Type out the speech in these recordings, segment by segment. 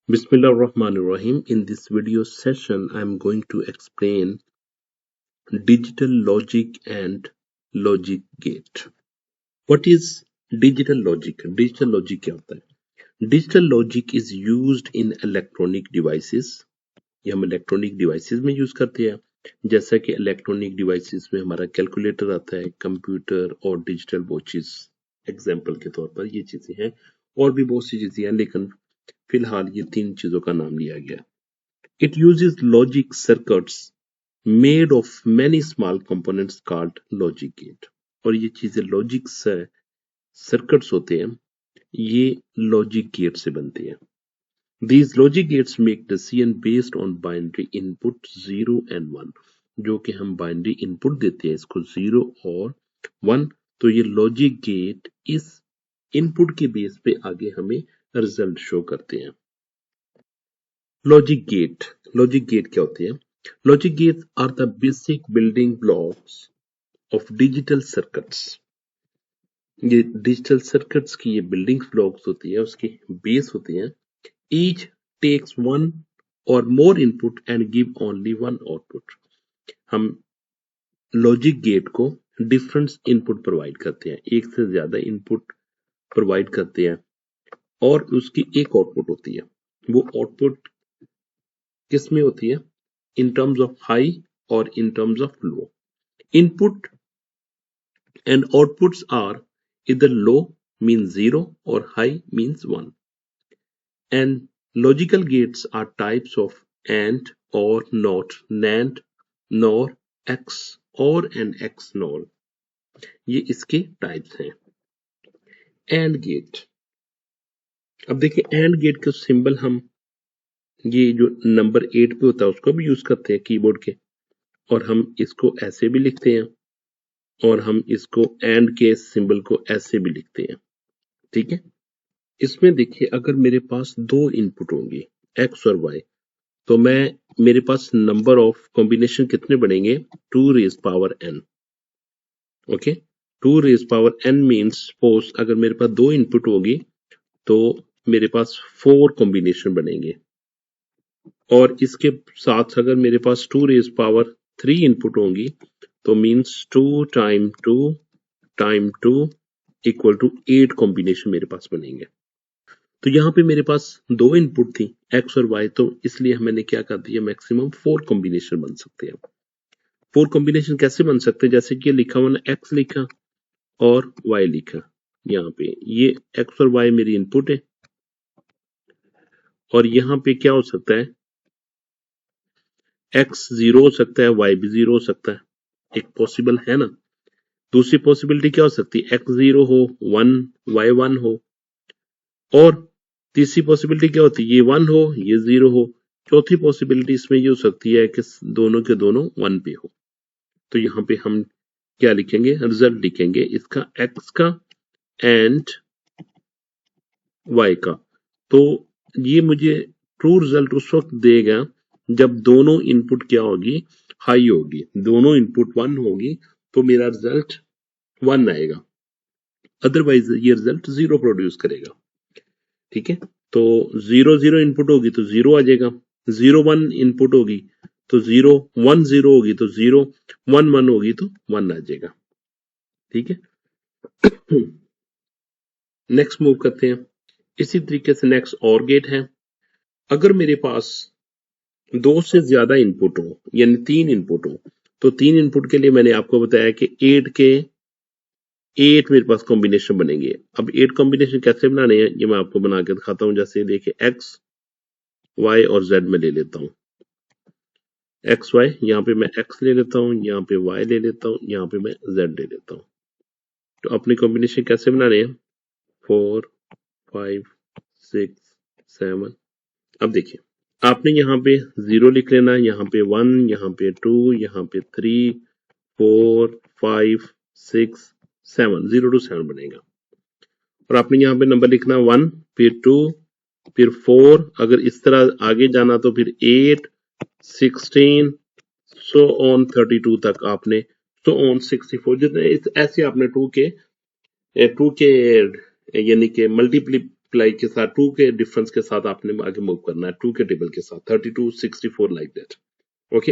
Bismillahirrahmanirrahim. In this video session, I'm going to explain digital logic and logic gate. What is digital logic? Digital logic क्या होता है? Digital logic is used in electronic devices. ये हम electronic devices में use करते हैं, जैसा कि electronic devices में हमारा calculator आता है, कंप्यूटर और digital watches एग्जाम्पल के तौर पर ये चीजें हैं, और भी बहुत सी चीजें हैं, लेकिन फिलहाल ये तीन चीजों का नाम लिया गया. It uses logic circuits made of many small components called logic gate. और ये चीजें लॉजिक सर्किट्स होते हैं, ये लॉजिक गेट से बनते हैं. These logic gates make decision based on binary input 0 and 1. जो कि हम बाइनरी इनपुट देते हैं इसको 0 और 1, तो ये लॉजिक गेट इस इनपुट के बेस पे आगे हमें रिजल्ट शो करते हैं. लॉजिक गेट क्या होते हैं? Logic gates are the basic building blocks of digital circuits. ये डिजिटल सर्किट्स की ये बिल्डिंग ब्लॉक्स होती है, उसके बेस होते हैं. Each takes one or more input and give only one output. हम लॉजिक गेट को डिफरेंट इनपुट प्रोवाइड करते हैं, एक से ज्यादा इनपुट प्रोवाइड करते हैं और उसकी एक आउटपुट होती है. वो आउटपुट किस में होती है? इन टर्म्स ऑफ हाई और in terms of low. Input and outputs are either low means 0 or high means 1. And logical gates are types of AND or NOT, NAND, NOR, XOR and XNOR. ये इसके types हैं. AND gate. अब देखिए AND gate का symbol हम ये जो number 8 पे होता है उसको भी यूज करते हैं कीबोर्ड के, और हम इसको ऐसे भी लिखते हैं और हम इसको एंड के सिंबल को ऐसे भी लिखते हैं. ठीक है. इसमें देखिए अगर मेरे पास दो इनपुट होंगे x और y, तो मेरे पास नंबर ऑफ कॉम्बिनेशन कितने बनेंगे? 2 raise power n. Okay, 2 raise power n means suppose अगर मेरे पास दो इनपुट होगी तो मेरे पास 4 कॉम्बिनेशन बनेंगे, और इसके साथ अगर मेरे पास 2 रेज पावर 3 इनपुट होंगी तो means 2 time 2 time 2 equal to 8 combination मेरे पास बनेंगे. तो यहाँ पे मेरे पास दो इनपुट थी x और y, तो इसलिए मैंने क्या कर दिया, मैक्सिमम 4 कॉम्बिनेशन बन सकते हैं. 4 कॉम्बिनेशन कैसे बन सकते हैं? जैसे कि लिखा हुआ ना, x लिखा और y लिखा. यहाँ पे ये x और y मेरी इनपुट है, और यहाँ पे क्या हो सकता है? x 0 हो सकता है, y भी 0 हो सकता है. एक पॉसिबल है ना. दूसरी पॉसिबिलिटी क्या हो सकती है? x 0 हो, 1 y 1 हो, और तीसरी पॉसिबिलिटी क्या होती है? ये 1 हो, ये 0 हो. चौथी पॉसिबिलिटी इसमें ये हो सकती है कि दोनों के दोनों 1 पे हो. तो यहाँ पे हम क्या लिखेंगे? रिजल्ट लिखेंगे इसका x का एंड y का. तो ये मुझे ट्रू रिजल्ट उस वक्त देगा जब दोनों इनपुट क्या होगी? हाई होगी. दोनों इनपुट 1 होगी तो मेरा रिजल्ट 1 आएगा, अदरवाइज ये रिजल्ट 0 प्रोड्यूस करेगा. ठीक है. तो 0 0 इनपुट होगी तो 0 आ जाएगा, 0 1 इनपुट होगी तो 0, 1 0 होगी तो 0, 1 1 होगी तो 1 आ जाएगा. ठीक है. नेक्स्ट मूव करते हैं. इसी तरीके से नेक्स्ट और गेट है. अगर मेरे पास दो से ज्यादा इनपुट हो, यानी 3 इनपुट हो, तो 3 इनपुट के लिए मैंने आपको बताया कि 8 मेरे पास कॉम्बिनेशन बनेंगे. अब 8 कॉम्बिनेशन कैसे बनाने हैं ये मैं आपको बना के दिखाता हूं. जैसे देखिए x y और z में ले लेता हूं. x y, यहाँ पे मैं x ले लेता हूं, यहाँ पे y ले लेता हूं, यहाँ पे मैं z ले लेता हूं. तो अपनी कॉम्बिनेशन कैसे बनाने हैं? 4 5 6 7. अब देखिए आपने यहाँ पे 0 लिख लेना, यहाँ पे 1, यहाँ पे 2, यहाँ पे 3 4 5 6 7, 0 to 7 बनेगा. और आपने यहाँ पे नंबर लिखना 1, फिर 2, फिर 4. अगर इस तरह आगे जाना तो फिर 8 16 सो ऑन 32 तक आपने, सो ऑन 64, जितने ऐसे आपने 2 के यानी कि मल्टीप्लाई के साथ 2 के डिफरेंस के साथ आपने आगे मूव करना है, 2 के टेबल के साथ 32 64 लाइक दैट। ओके,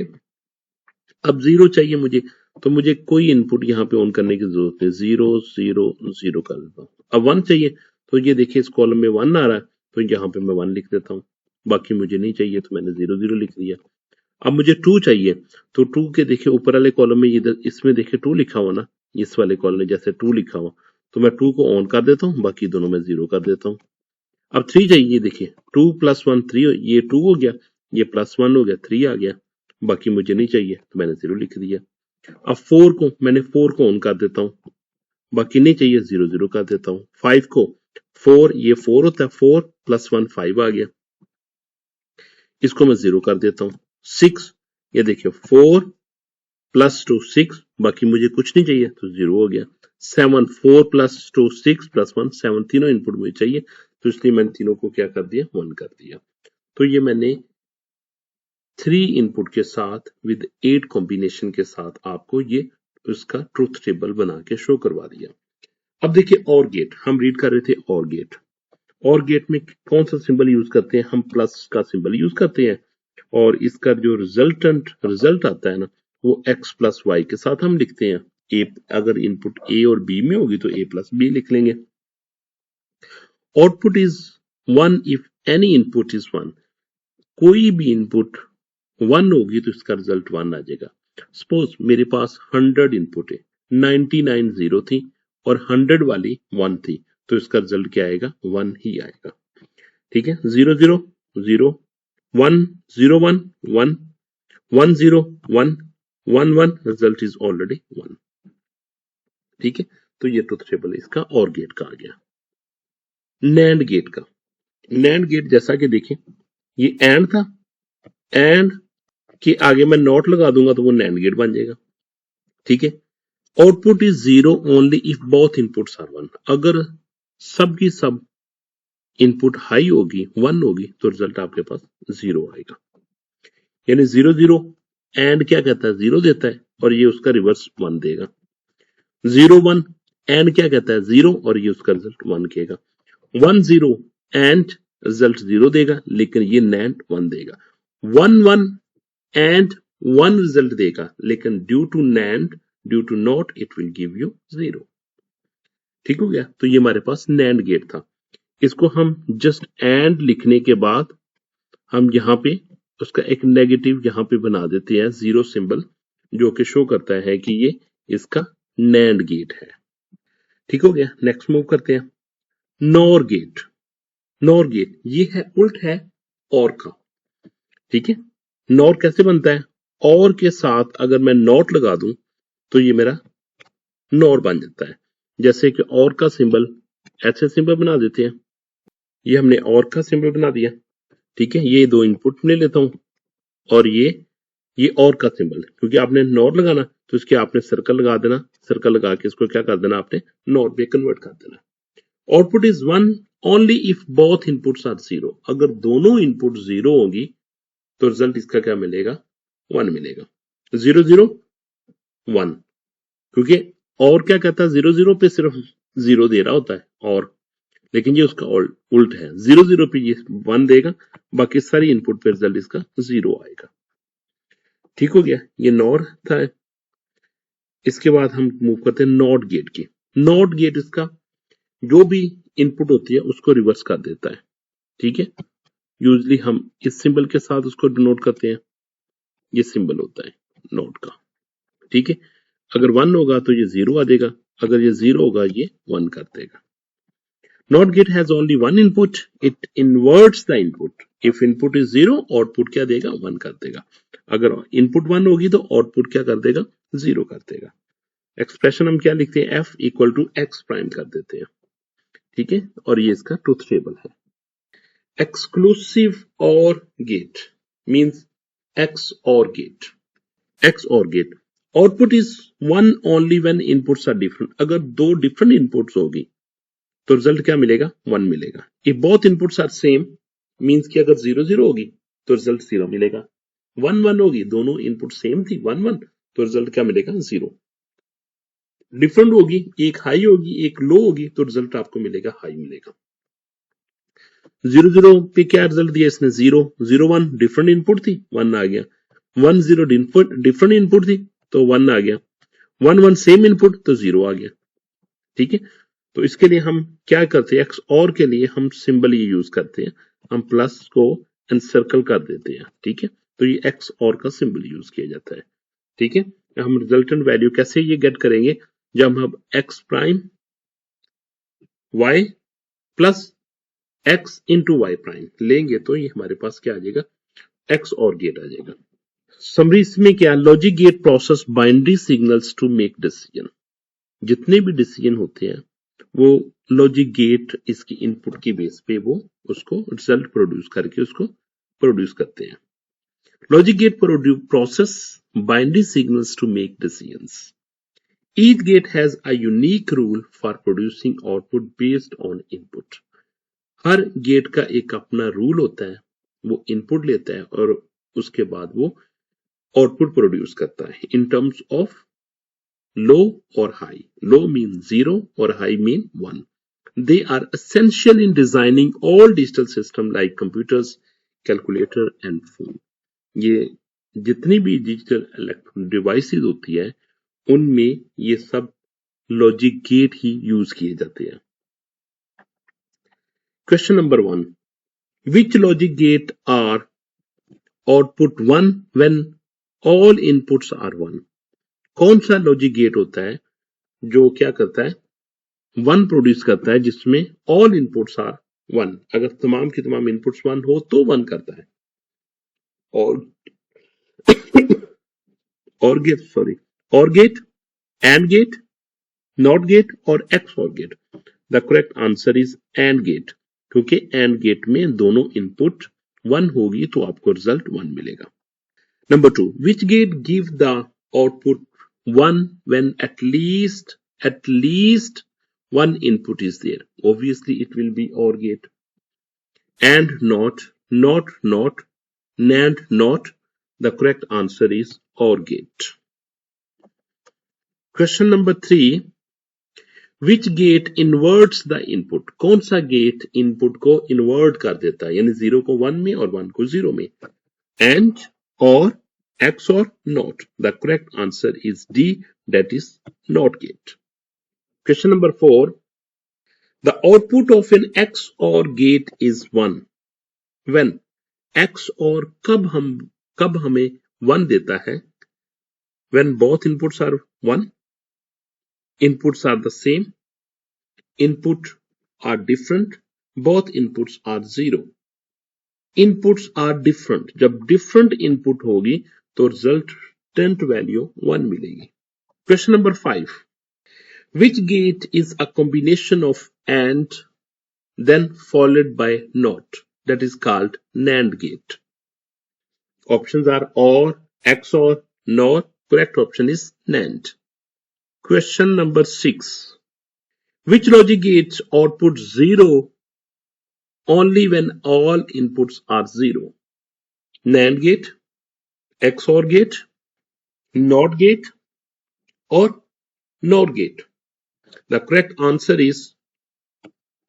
अब 0 चाहिए मुझे, तो मुझे कोई इनपुट यहाँ पे ऑन करने की जरूरत नहीं, 0 0 0 कर देता हूँ। अब 1 चाहिए, तो ये देखिए इस कॉलम में 1 आ रहा है, तो यहाँ पे मैं 1 लिख देता हूँ। बाकी मुझे नहीं चाहिए तो मैंने 0 0 लिख दिया। अब मुझे 2 चाहिए, तो 2 के देखिए ऊपर वाले कॉलम में इधर इसमें देखिए 2 लिखा हुआ ना, इस वाले कॉलम में जैसे 2 लिखा हुआ, तो मैं 2 को ऑन कर देता हूँ, बाकी दोनों में 0 कर देता हूँ। अब 3 चाहिए, देखिए 2 + 1 3, ये 2 हो गया, ये +1 हो गया, 3 आ गया, बाकी मुझे नहीं चाहिए तो मैंने 0 लिख दिया। अब 4 को मैंने 4 को ऑन कर देता हूँ, बाकी नहीं चाहिए 0 0 कर देता हूँ। 5 को 4, ये 4 होता है, 4 + 1 5 आ गया, इसको मैं 0 कर देता हूँ। 6, ये देखिए 4 + 2 6, बाकी मुझे कुछ नहीं चाहिए तो 0 हो गया। 7 4 + 2 6 + 1 7, तीनों इनपुट मुझे चाहिए, तो इसलिए मैंने तीनों को क्या कर दिया, 1 कर दिया। तो ये मैंने 3 इनपुट के साथ विद 8 कॉम्बिनेशन के साथ आपको ये उसका ट्रुथ टेबल बना के शो करवा दिया। अब देखिए और गेट, हम रीड कर रहे थे और गेट। और गेट में कौन सा सिंबल यूज करते हैं, हम प्लस का सिंबल यूज करते हैं, और इसका जो रिजल्ट आता है ना, वो x + y के साथ हम लिखते हैं। ए, अगर इनपुट ए और बी में होगी तो a + b लिख लेंगे। Output is 1 if any input is 1, कोई भी इनपुट 1 होगी तो इसका रिजल्ट 1 आ जाएगा। सपोज मेरे पास 100 इनपुट है, 99 0 थी और 100 वाली 1 थी, तो इसका रिजल्ट क्या आएगा, 1 ही आएगा। ठीक है, 0 0 0 1 0 1 1 1 0 1 1 1, रिजल्ट इज ऑलरेडी 1। ठीक है, तो ये ट्रुथ टेबल इसका और गेट का आ गया। नैंड गेट का, नैंड गेट जैसा कि देखें, ये एंड था, एंड के आगे मैं नॉट लगा दूंगा तो वो नैंड गेट बन जाएगा। ठीक है, output is 0 only if both inputs are 1, अगर सब की सब इनपुट हाई होगी 1 होगी तो रिजल्ट आपके पास 0 आएगा। यानी 0 0 एंड क्या कहता है, 0 देता है और ये उसका रिवर्स 1 देगा। 0 1 एंड क्या कहता है, 0 और ये उसका रिजल्ट 1 कहेगा। 1 0 एंड रिजल्ट 0 देगा, लेकिन ये नैंड 1 देगा। 1 1 एंड 1 रिजल्ट देगा, लेकिन due to NAND, due to NOT, it will give you 0। ठीक हो गया, तो ये हमारे पास नैंड गेट था। इसको हम जस्ट एंड लिखने के बाद हम यहाँ पे उसका एक नेगेटिव यहाँ पे बना देते हैं, 0 सिंबल, जो कि शो करता है कि ये इसका नैंड गेट है। ठीक हो गया, नेक्स्ट मूव करते हैं। नॉर गेट, नॉर गेट ये है उल्ट है और का। ठीक है, नॉर कैसे बनता है, और के साथ अगर मैं नॉट लगा दूं तो ये मेरा नॉर बन जाता है। जैसे कि और का सिंबल ऐसे सिंबल बना देते हैं, ये हमने और का सिंबल बना दिया। ठीक है, ये 2 इनपुट ले लेता हूं और ये और का सिंबल, क्योंकि आपने नॉट लगाना तो इसके आपने सर्कल लगा देना, सर्कल लगा के इसको क्या कर देना, आपने नॉट में कन्वर्ट कर देना। Output is 1 only if both inputs are 0, अगर दोनों इनपुट 0 होगी तो रिजल्ट इसका क्या मिलेगा, 1 मिलेगा। 0 0 1, क्योंकि और क्या कहता है, 0 0 पे सिर्फ 0 दे रहा होता है, और लेकिन ये उसका उल्ट है, 0 0 पे ये 1 देगा, बाकी सारी इनपुट पे रिजल्ट इसका 0 आएगा। ठीक हो गया, ये नॉर था। इसके बाद हम मूव करते हैं नॉट गेट की। नॉट गेट इसका जो भी इनपुट होती है उसको रिवर्स कर देता है। ठीक है, यूजली हम इस सिंबल के साथ उसको डिनोट करते हैं, ये सिंबल होता है नॉट का। ठीक है, अगर 1 होगा तो ये 0 आ देगा, अगर ये 0 होगा ये 1 कर देगा। Not gate has only 1 input, it इन्वर्ट्स the input. If input is 0, output क्या देगा, 1 कर देगा। अगर इनपुट 1 होगी तो आउटपुट क्या कर देगा, 0 कर देगा। एक्सप्रेशन हम क्या लिखते हैं, f = x प्राइम कर देते हैं। ठीक है, और ये इसका ट्रुथ टेबल है। Exclusive OR gate means x OR gate, x OR gate. Output is 1 only when inputs are different, अगर 2 डिफरेंट इनपुट्स होगी तो रिजल्ट क्या मिलेगा, 1 मिलेगा। If both inputs are same means कि अगर 0 0 होगी तो रिजल्ट 0 मिलेगा। 1 1 होगी, दोनों इनपुट सेम थी 1 1, तो रिजल्ट क्या मिलेगा, 0। डिफरेंट होगी, एक हाई होगी एक लो होगी, तो रिजल्ट आपको मिलेगा हाई मिलेगा। 0 0 पे क्या रिजल्ट दिया इसने 0 0 1 डिफरेंट इनपुट थी 1 आ गया 1 0 डिफरेंट इनपुट थी तो 1 आ गया 1 1 सेम इनपुट तो 0 आ गया। ठीक है, तो इसके लिए हम क्या करते हैं एक्स और के लिए हम सिंबल ये यूज करते हैं, हम प्लस को एनसर्कल कर देते हैं। ठीक है, तो ये एक्स और का सिंबल यूज किया जाता है। ठीक है, हम रिजल्टेंट वैल्यू कैसे ये गेट करेंगे, जब हम x prime y plus x into y prime लेंगे तो ये हमारे पास क्या आ जाएगा, एक्स और गेट आ जाएगा। समरी इसमें क्या, logic gate process binary signals to make decision. जितने भी डिसीजन होते हैं वो लॉजिक गेट इसकी इनपुट की बेस पे वो उसको रिजल्ट प्रोड्यूस करके उसको प्रोड्यूस करते हैं। Logic gate process binary signals to make decisions. Each gate has a unique rule for producing output based on input. हर गेट का एक अपना रूल होता है, वो इनपुट लेता है और उसके बाद वो आउटपुट प्रोड्यूस करता है इन टर्म्स ऑफ लो और हाई। लो मीन 0 और high mean 1। They are essential in designing all digital systems like computers, calculator and phone. ये जितनी भी डिजिटल इलेक्ट्रॉनिक डिवाइसेस होती है उनमें ये सब लॉजिक गेट ही यूज किए जाते हैं। Question number 1, which logic gate are output 1 when all inputs are 1। कौन सा लॉजिक गेट होता है जो क्या करता है 1 प्रोड्यूस करता है जिसमें ऑल इनपुट्स आर 1, अगर तमाम की तमाम इनपुट्स 1 हो तो 1 करता है। OR gate AND gate NOT gate और x OR gate. The correct answer is AND gate, क्योंकि एंड गेट में दोनों इनपुट 1 होगी तो आपको रिजल्ट 1 मिलेगा। Number 2, which gate give the output 1 when at least one input is there? Obviously it will be OR gate. And not, NAND not. The correct answer is OR gate. Question number 3, which gate inverts the input? कौन सा gate input को invert कर देता है, यानी 0 को 1 में और 1 को 0 में? And or X or not? The correct answer is D, that is NOT gate. Question number 4, the output of an XOR gate is 1 when X or कब हमें 1 देता है, when both inputs are 1, inputs are the same, input are different, both inputs are 0, inputs are different। जब different input होगी तो resultant value 1 मिलेगी। Question number 5, which gate is a combination of AND then followed by NOT, that is called NAND gate? Options are OR, XOR, NOR. Correct option is NAND. Question number 6, which logic gate outputs 0 only when all inputs are 0? NAND gate, XOR gate, NOT gate or NOR gate? The correct answer is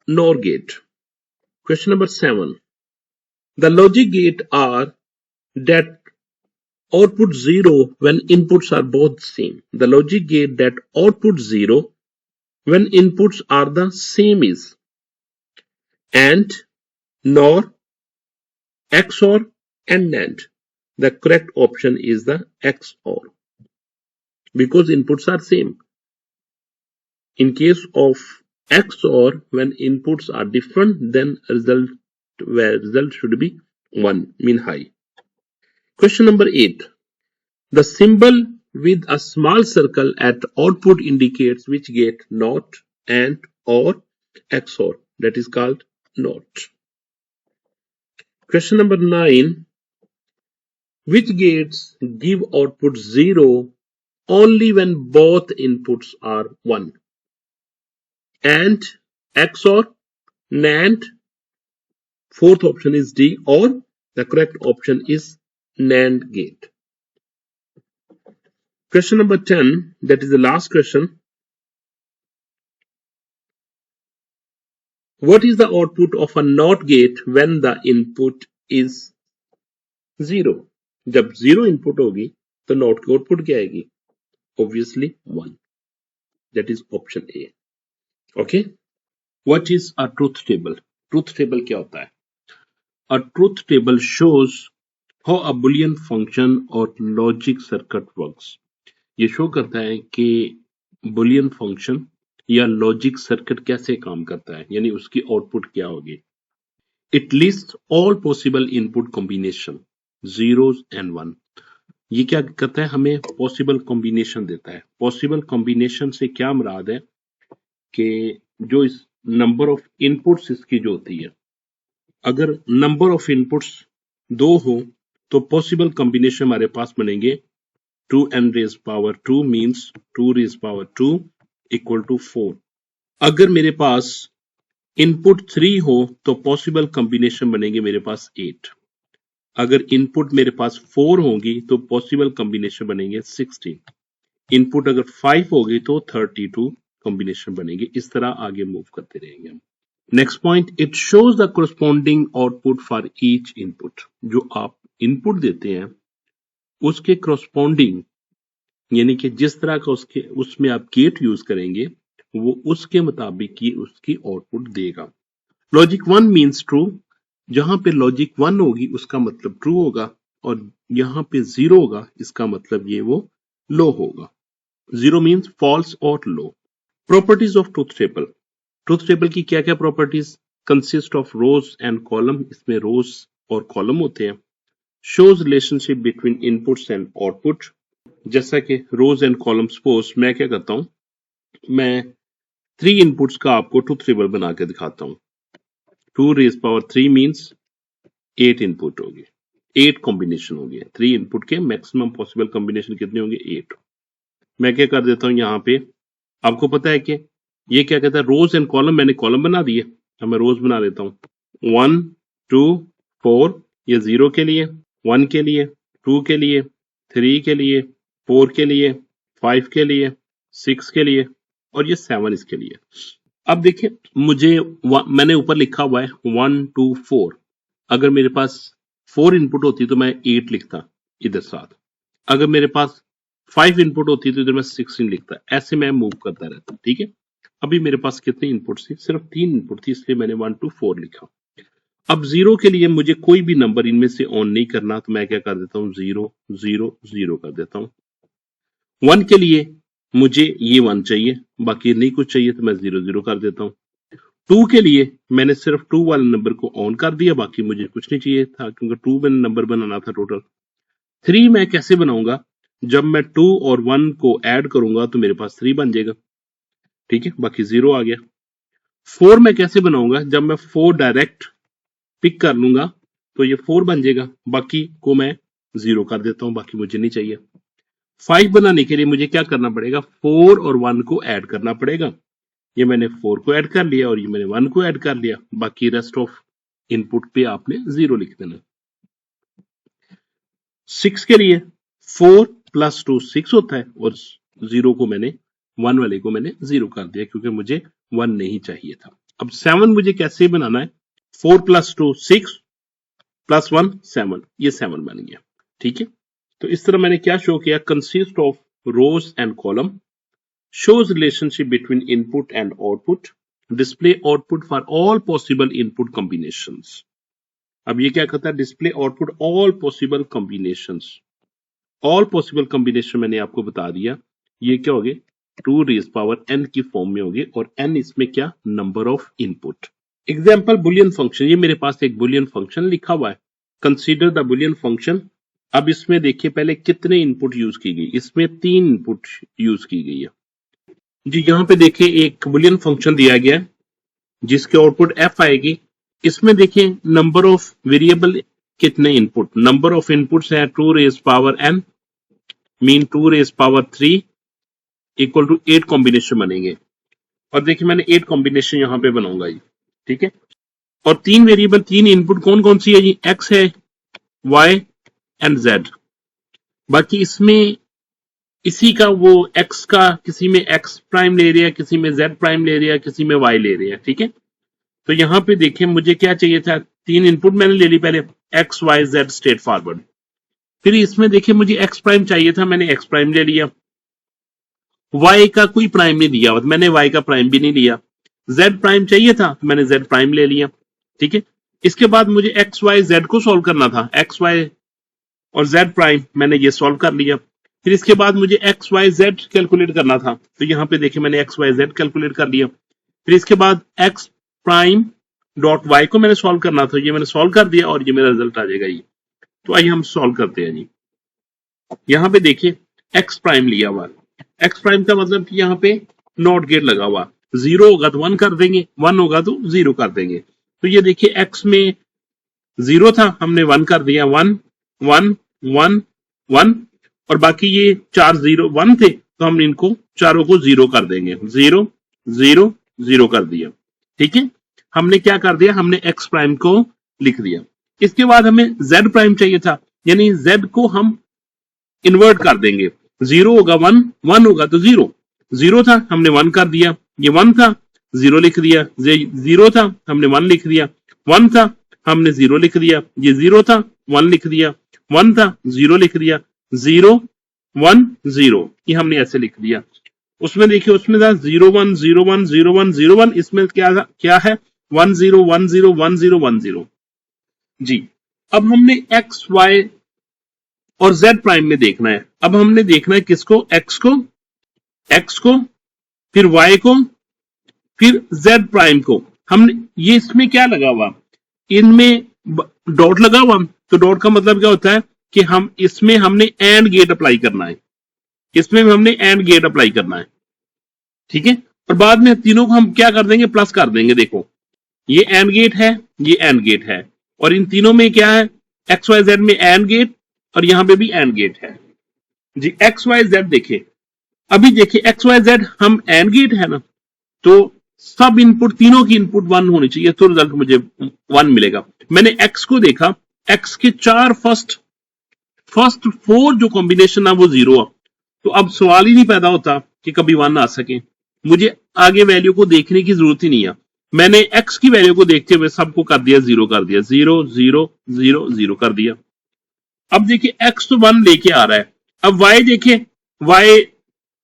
NOR gate. Question number 7, the logic gate are that output 0 when inputs are both same. The logic gate that outputs 0 when inputs are the same is AND, NOR, XOR and NAND. The correct option is the XOR, because inputs are same. In case of XOR, when inputs are different, then result should be 1, mean high. Question number 8, the symbol with a small circle at output indicates which gate, NOT, AND or XOR, that is called NOT. Question number 9, which gates give output 0 only when both inputs are 1? AND, XOR, NAND. Fourth option is D, or the correct option is NAND gate. Question number 10, that is the last question. What is the output of a NOT gate when the input is 0? जब 0 input होगी तो NOT की output क्या आएगी? Obviously 1. That is option A. Okay. What is a truth table? Truth table क्या होता है? A truth table shows how a Boolean function or logic circuit works. ये शो करता है कि Boolean function या लॉजिक सर्किट कैसे काम करता है, यानी उसकी आउटपुट क्या होगी. It list all possible input combination zeros and one. ये क्या करता है? हमें पॉसिबल कॉम्बिनेशन देता है. पॉसिबल कॉम्बिनेशन से क्या मुराद है कि जो इस नंबर ऑफ इनपुट्स इसकी जो होती है, अगर नंबर ऑफ इनपुट्स 2 हो तो पॉसिबल कॉम्बिनेशन हमारे पास बनेंगे 2n raised power 2 means 2 raised power 2 equal to 4. अगर मेरे पास इनपुट 3 हो तो पॉसिबल कॉम्बिनेशन बनेंगे मेरे पास 8. अगर इनपुट मेरे पास 4 होगी तो पॉसिबल कॉम्बिनेशन बनेंगे 16. इनपुट अगर 5 होगी तो 32 कॉम्बिनेशन बनेंगे. इस तरह आगे मूव करते रहेंगे हम. Next point, it shows the corresponding output for each input. जो आप इनपुट देते हैं उसके कोरस्पॉन्डिंग, यानी कि जिस तरह का उसमें आप गेट यूज करेंगे वो उसके मुताबिक ही उसकी आउटपुट देगा. Logic 1 means true. जहां पे लॉजिक 1 होगी उसका मतलब ट्रू होगा, और यहां पे 0 होगा इसका मतलब ये वो लो होगा. 0 मीन्स फॉल्स और low. Properties of truth table. Truth table की क्या क्या properties? Consist of rows and column. इसमें रोज और कॉलम होते हैं. Shows relationship between inputs and output. जैसा कि रोज एंड कॉलम, सपोज मैं क्या करता हूं, मैं 3 इनपुट्स का आपको ट्रूथ टेबल बना के दिखाता हूं. 2 रेज पावर 3 मीन्स 8 इनपुट होगी, 8 कॉम्बिनेशन होगी. 3 इनपुट के मैक्सिमम पॉसिबल कॉम्बिनेशन कितने होंगे? 8. मैं क्या कर देता हूं यहाँ पे, आपको पता है कि ये क्या कहता है, रोज एंड कॉलम. मैंने कॉलम बना दिए, अब मैं रोज बना लेता हूं. 1 2 4, ये 0 के लिए, 1 के लिए, 2 के लिए, 3 के लिए, 4 के लिए, 5 के लिए, 6 के लिए, और ये 7 इसके लिए. अब देखिए मैंने ऊपर लिखा हुआ है 1 2 4. अगर मेरे पास 4 इनपुट होती तो मैं 8 लिखता इधर साथ. अगर मेरे पास 5 इनपुट होती तो इधर मैं 16 लिखता. ऐसे मैं मूव करता रहता. ठीक है. अभी मेरे पास कितने इनपुट थी? सिर्फ 3 इनपुट थी, इसलिए मैंने 1 2 4 लिखा. अब 0 के लिए मुझे कोई भी नंबर इनमें से ऑन नहीं करना, तो मैं क्या कर देता हूं, 0 0 0 कर देता हूं. 1 के लिए मुझे ये 1 चाहिए, बाकी नहीं कुछ चाहिए तो मैं 0 0 कर देता हूं. 2 के लिए मैंने सिर्फ 2 वाले नंबर को ऑन कर दिया, बाकी मुझे कुछ नहीं चाहिए था क्योंकि 2 में नंबर बनाना था टोटल. 3 मैं कैसे बनाऊंगा? जब मैं 2 और 1 को ऐड करूंगा तो मेरे पास 3 बन जाएगा. ठीक है, बाकी 0 आ गया. 4 मैं कैसे बनाऊंगा? जब मैं 4 डायरेक्ट पिक कर लूंगा तो ये 4 बन जाएगा, बाकी को मैं 0 कर देता हूं, बाकी मुझे नहीं चाहिए. 5 बनाने के लिए मुझे क्या करना पड़ेगा? 4 और 1 को ऐड करना पड़ेगा. ये मैंने 4 को ऐड कर लिया और ये मैंने 1 को ऐड कर लिया, बाकी रेस्ट ऑफ इनपुट पे आपने 0 लिख देना. 6 के लिए 4 + 2 6 होता है, और 0 को मैंने 1 वाले को मैंने 0 कर दिया क्योंकि मुझे 1 नहीं चाहिए था. अब 7 मुझे कैसे बनाना है? 4 + 2 6 + 1 7, ये 7 बन गया. ठीक है. तो इस तरह मैंने क्या शो किया? Consist of rows and column, shows relationship between input and output, display output for all possible input combinations. अब ये क्या कहता है? Display output all possible combinations. All possible combination मैंने आपको बता दिया. ये क्या होगे? 2 रेज पावर n की फॉर्म में होगे, और n इसमें क्या? Number of input. Example Boolean function. ये मेरे पास एक बुलियन फंक्शन लिखा हुआ है. Consider the Boolean function. अब इसमें देखिए पहले कितने इनपुट यूज की गई. इसमें 3 इनपुट यूज की गई है जी. यहाँ पे देखिए एक बुलियन फंक्शन दिया गया जिसके आउटपुट f आएगी. इसमें देखिए नंबर ऑफ वेरिएबल कितने इनपुट. नंबर ऑफ इनपुट्स है 2 raise power n, mean 2 raise power 3 equal to 8 combination बनेंगे. और देखिए मैंने 8 कॉम्बिनेशन यहाँ पे बनाऊंगा जी. ठीक है. और 3 वेरिएबल, 3 इनपुट कौन कौन सी है जी? x है, y एंड z. बाकी इसमें इसी का वो x का किसी में x प्राइम ले रहे हैं, किसी में z प्राइम ले रहे हैं, किसी में y ले रहे हैं. ठीक है. तो यहां पे देखें मुझे क्या चाहिए था, 3 इनपुट मैंने ले ली पहले, X Y Z straightforward. फिर इसमें देखिए मुझे एक्स प्राइम चाहिए था, मैंने एक्स प्राइम ले लिया। वाई का कोई प्राइम नहीं दिया, मैंने वाई का प्राइम भी नहीं लिया। जेड प्राइम चाहिए था, मैंने जेड प्राइम ले लिया। ठीक है, इसके बाद मुझे एक्स वाई जेड को सॉल्व करना था, एक्स वाई और जेड प्राइम मैंने ये सॉल्व कर लिया। फिर इसके बाद मुझे एक्स वाई जेड कैलकुलेट करना था, तो यहां पे देखिए मैंने एक्स वाई जेड कैलकुलेट कर लिया। फिर इसके बाद एक्स प्राइम डॉट वाई को मैंने सॉल्व करना था, ये मैंने सॉल्व कर दिया और ये मेरा रिजल्ट आ जाएगा ये। तो आइए हम सॉल्व करते हैं जी। यहाँ पे देखिए एक्स प्राइम लिया हुआ, एक्स प्राइम का मतलब कि यहाँ पे नॉट गेट लगा हुआ, 0 होगा तो 1 कर देंगे, 1 होगा तो 0 कर देंगे। तो ये देखिए एक्स में 0 था, हमने 1 कर दिया, 1 1 1 1, और बाकी ये 4 0 1 थे, तो हम इनको चारों को 0 कर देंगे, 0 0 0 कर दिया। ठीक है, हमने क्या कर दिया, हमने एक्स प्राइम को लिख दिया। इसके बाद हमें जेड प्राइम चाहिए था, यानी जेड को हम इन्वर्ट कर देंगे, 0 होगा 1 1 होगा तो 0, 0 था हमने 1 कर दिया, ये 1 था 0 लिख दिया, 0 था हमने 1 लिख दिया, 1 था हमने 0 लिख दिया, ये 0 था 1 लिख दिया, 1 था 0 लिख दिया, 0 1 0, ये हमने ऐसे लिख दिया। उसमें देखिए उसमें था 0 1 0 1 0 1 0 1, इसमें क्या है 1 0 1 0 1 0 1 0 जी। अब हमने एक्स वाई और जेड प्राइम में देखना है, अब हमने देखना है किसको, एक्स को, फिर वाई को, फिर जेड प्राइम को। हमने ये इसमें क्या लगा हुआ, इनमें डॉट लगा हुआ, तो डॉट का मतलब क्या होता है कि हम इसमें हमने एंड गेट अप्लाई करना है, इसमें हमने एंड गेट अप्लाई करना है। ठीक है, और बाद में तीनों को हम क्या कर देंगे, प्लस कर देंगे। देखो ये एंड गेट है, ये एंड गेट है, और इन तीनों में क्या है, एक्स वाई जेड में एंड गेट और यहां पे भी एंड गेट है जी। एक्स वाई जेड देखिए, अभी देखिए एक्स वाई जेड हम एंड गेट है ना, तो सब इनपुट तीनों की इनपुट 1 होनी चाहिए, तो रिजल्ट मुझे 1 मिलेगा। मैंने एक्स को देखा, एक्स के 4 फर्स्ट 4 जो कॉम्बिनेशन है वो 0 है, तो अब सवाल ही नहीं पैदा होता कि कभी 1 आ सके, मुझे आगे वैल्यू को देखने की जरूरत ही नहीं है। मैंने एक्स की वैल्यू को देखते हुए सबको कर दिया 0 कर दिया, 0 0 0 0 कर दिया। अब देखिए एक्स तो 1 लेके आ रहा है, अब वाई देखिए, वाई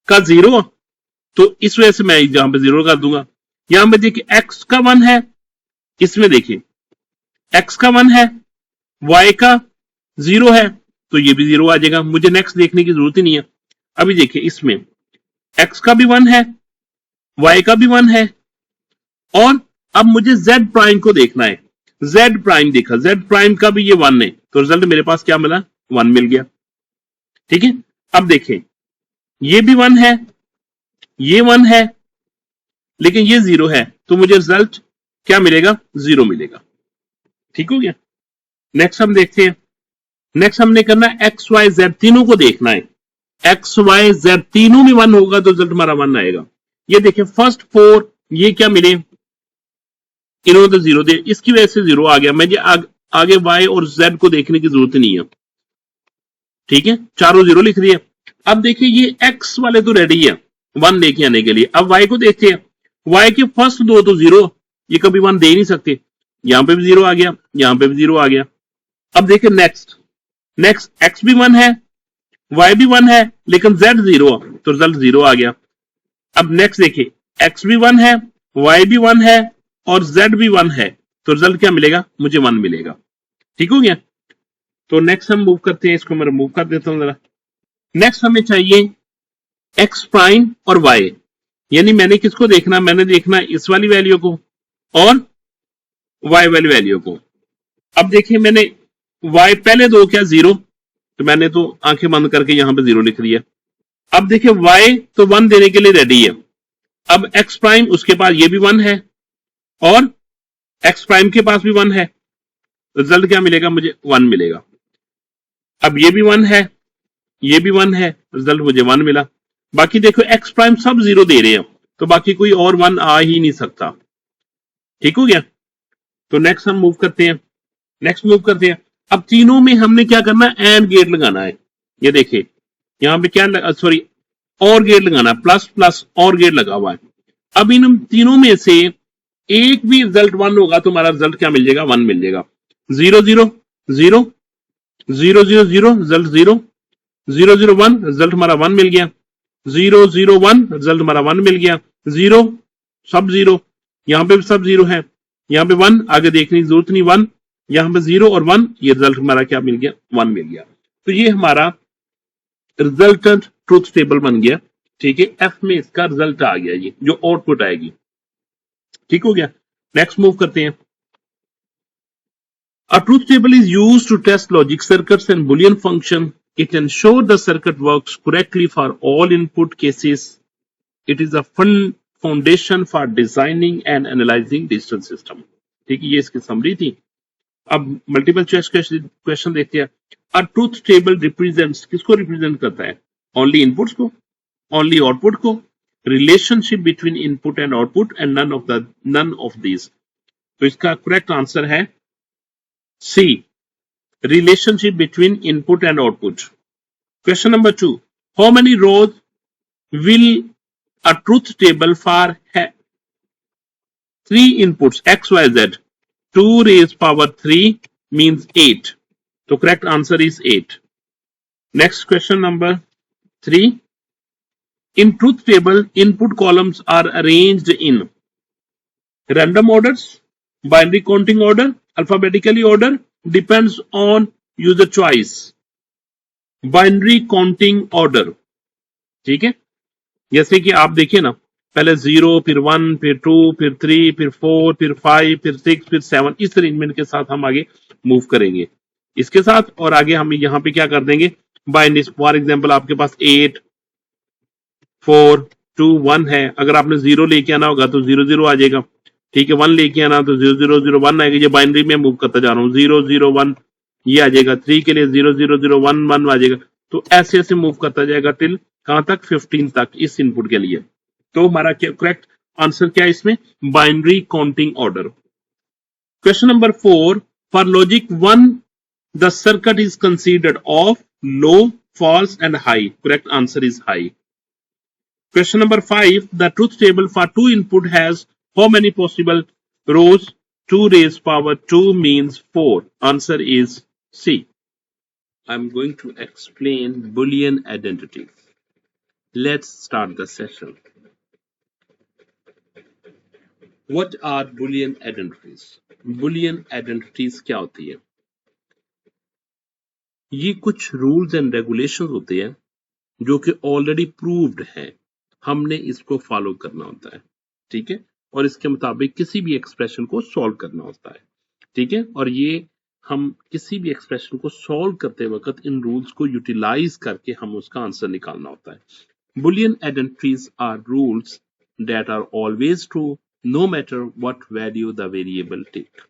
का 0, तो इस वजह से मैं यहां पे 0 कर दूंगा। यहां पे देखिए एक्स का 1 है, इसमें देखिए एक्स का 1 है, वाई का 0 है, तो ये भी 0 आ जाएगा, मुझे नेक्स्ट देखने की जरूरत ही नहीं है। अभी देखिए इसमें एक्स का भी 1 है, वाई का भी 1 है, और अब मुझे जेड प्राइम को देखना है। जेड प्राइम देखा, जेड प्राइम का भी ये 1 है, तो रिजल्ट मेरे पास क्या मिला, 1 मिल गया। ठीक है, अब देखें ये भी 1 है, ये 1 है, लेकिन ये 0 है, तो मुझे रिजल्ट क्या मिलेगा, 0 मिलेगा। ठीक हो गया। नेक्स्ट हम देखते हैं, नेक्स्ट हमने करना है एक्स वाई जेड तीनों को देखना है, एक्स वाई जेड तीनों में 1 होगा तो रिजल्ट हमारा 1 आएगा। ये देखिए फर्स्ट 4 ये क्या मिले, इन्होंने तो 0 दे, इसकी वजह से 0 आ गया, मुझे आगे वाई और जेड को देखने की जरूरत नहीं है। ठीक है, चारों 0 लिख दिए। अब देखिए ये एक्स वाले तो रेडी है 1 लेके आने के लिए। अब वाई को देखते हैं, वाई के फर्स्ट 2 तो 0, ये कभी 1 दे ही नहीं सकते, यहां पे भी 0 आ गया, यहां पे भी 0 आ गया। अब देखिए नेक्स्ट एक्स भी 1 है, वाई भी 1 है, लेकिन जेड 0, तो रिजल्ट 0 आ गया। अब नेक्स्ट देखिए एक्स भी 1 है, वाई भी 1 है, और जेड भी 1 है, तो रिजल्ट क्या मिलेगा, मुझे 1 मिलेगा। ठीक हो गया। तो नेक्स्ट हम मूव करते हैं, इसको मैं रिमूव कर देता हूं जरा। नेक्स्ट हमें चाहिए एक्स प्राइम और वाई, यानी मैंने किसको देखना, मैंने देखना इस वाली वैल्यू को और वाई वाली वैल्यू को। अब देखिए मैंने वाई पहले 2 क्या 0, तो मैंने तो आंखें बंद करके यहां पे 0 लिख दिया। अब देखिए वाई तो 1 देने के लिए रेडी है, अब एक्स प्राइम उसके पास ये भी 1 है और एक्स प्राइम के पास भी 1 है, रिजल्ट क्या मिलेगा, मुझे 1 मिलेगा। अब ये भी 1 है, ये भी 1 है, रिजल्ट मुझे 1 मिला। बाकी देखो एक्स प्राइम सब 0 दे रहे हैं, तो बाकी कोई और 1 आ ही नहीं सकता। ठीक हो गया। तो नेक्स्ट हम मूव करते हैं, अब तीनों में हमने क्या करना है, एंड गेट लगाना है। ये देखिए यहां पे क्या सॉरी और गेट लगाना है, प्लस प्लस और गेट लगा हुआ है। अब इन तीनों में से एक भी रिजल्ट 1 होगा तो हमारा रिजल्ट क्या मिल जाएगा, 1 मिल जाएगा। 0 0 0 0 0 0 रिजल्ट 0, 0 0 1 रिजल्ट हमारा 1 मिल गया, 0 0 1 रिजल्ट हमारा 1 मिल गया, 0 सब 0, यहां पे भी सब 0 है, यहां पे 1 आगे देखने की जरूरत नहीं, 1 यहां पे 0 और 1, ये रिजल्ट हमारा क्या मिल गया, 1 मिल गया। तो ये हमारा रिजल्टेंट ट्रूथ टेबल बन गया। ठीक है, एफ में इसका रिजल्ट आ गया, ये जो आउटपुट आएगी। ठीक हो गया, नेक्स्ट मूव करते हैं। A truth table is used to test logic circuits and Boolean function. It ensures the circuit works correctly for all input cases. It is a foundation for designing and analyzing digital system. ठीक है, ये इसकी summary थी। अब multiple choice question देखते हैं। A truth table represents, किसको represent करता है, ओनली इनपुट्स को, ओनली आउटपुट को, relationship between input and output and none of this. तो इसका करेक्ट आंसर है C, relationship between input and output. Question number 2. How many rows will a truth table for 3 inputs x, y, z? 2 raised power 3 means 8. So correct answer is 8. Next question number 3. In truth table, input columns are arranged in random orders, binary counting order, alphabetically order, depends on user choice. Binary counting order. ठीक है, जैसे कि आप देखिए ना, पहले 0 फिर 1 फिर 2 फिर 3 फिर 4 फिर 5 फिर 6 फिर 7, इस अरेंजमेंट के साथ हम आगे मूव करेंगे इसके साथ, और आगे हम यहाँ पे क्या कर देंगे, बाइनरी। फॉर एग्जांपल आपके पास 8 4 2 1 है, अगर आपने 0 लेके आना होगा तो 0 0 आ जाएगा। ठीक है, 1 लेके आना तो 0 0 0 1 आएगा। ये बाइनरी में मूव करता जा रहा हूँ, 0 0 1 ये आ जाएगा, 3 के लिए 0 0 0 1 1 आ जाएगा। तो ऐसे ऐसे मूव करता जाएगा टिल कहां तक, 15 तक इस इनपुट के लिए। तो हमारा करेक्ट आंसर क्या है इसमें, binary counting order. Question number 4, for logic 1 the circuit is considered of low, false and high. Correct answer is high. Question number 5. The truth table for 2 input has how many possible rows? 2 raised power 2 means 4. Answer is C. I'm going to explain Boolean identities. Let's start the session. What are Boolean identities? Boolean identities क्या होती है? ये कुछ rules and regulations होते हैं जो कि already proved हैं, हमने इसको फॉलो करना होता है। ठीक है, और इसके मुताबिक किसी भी एक्सप्रेशन को सॉल्व करना होता है। ठीक है, और ये हम किसी भी एक्सप्रेशन को सॉल्व करते वक्त इन रूल्स को यूटिलाइज करके हम उसका आंसर निकालना होता है। Boolean identities are rules that are always true no matter what value the variable take.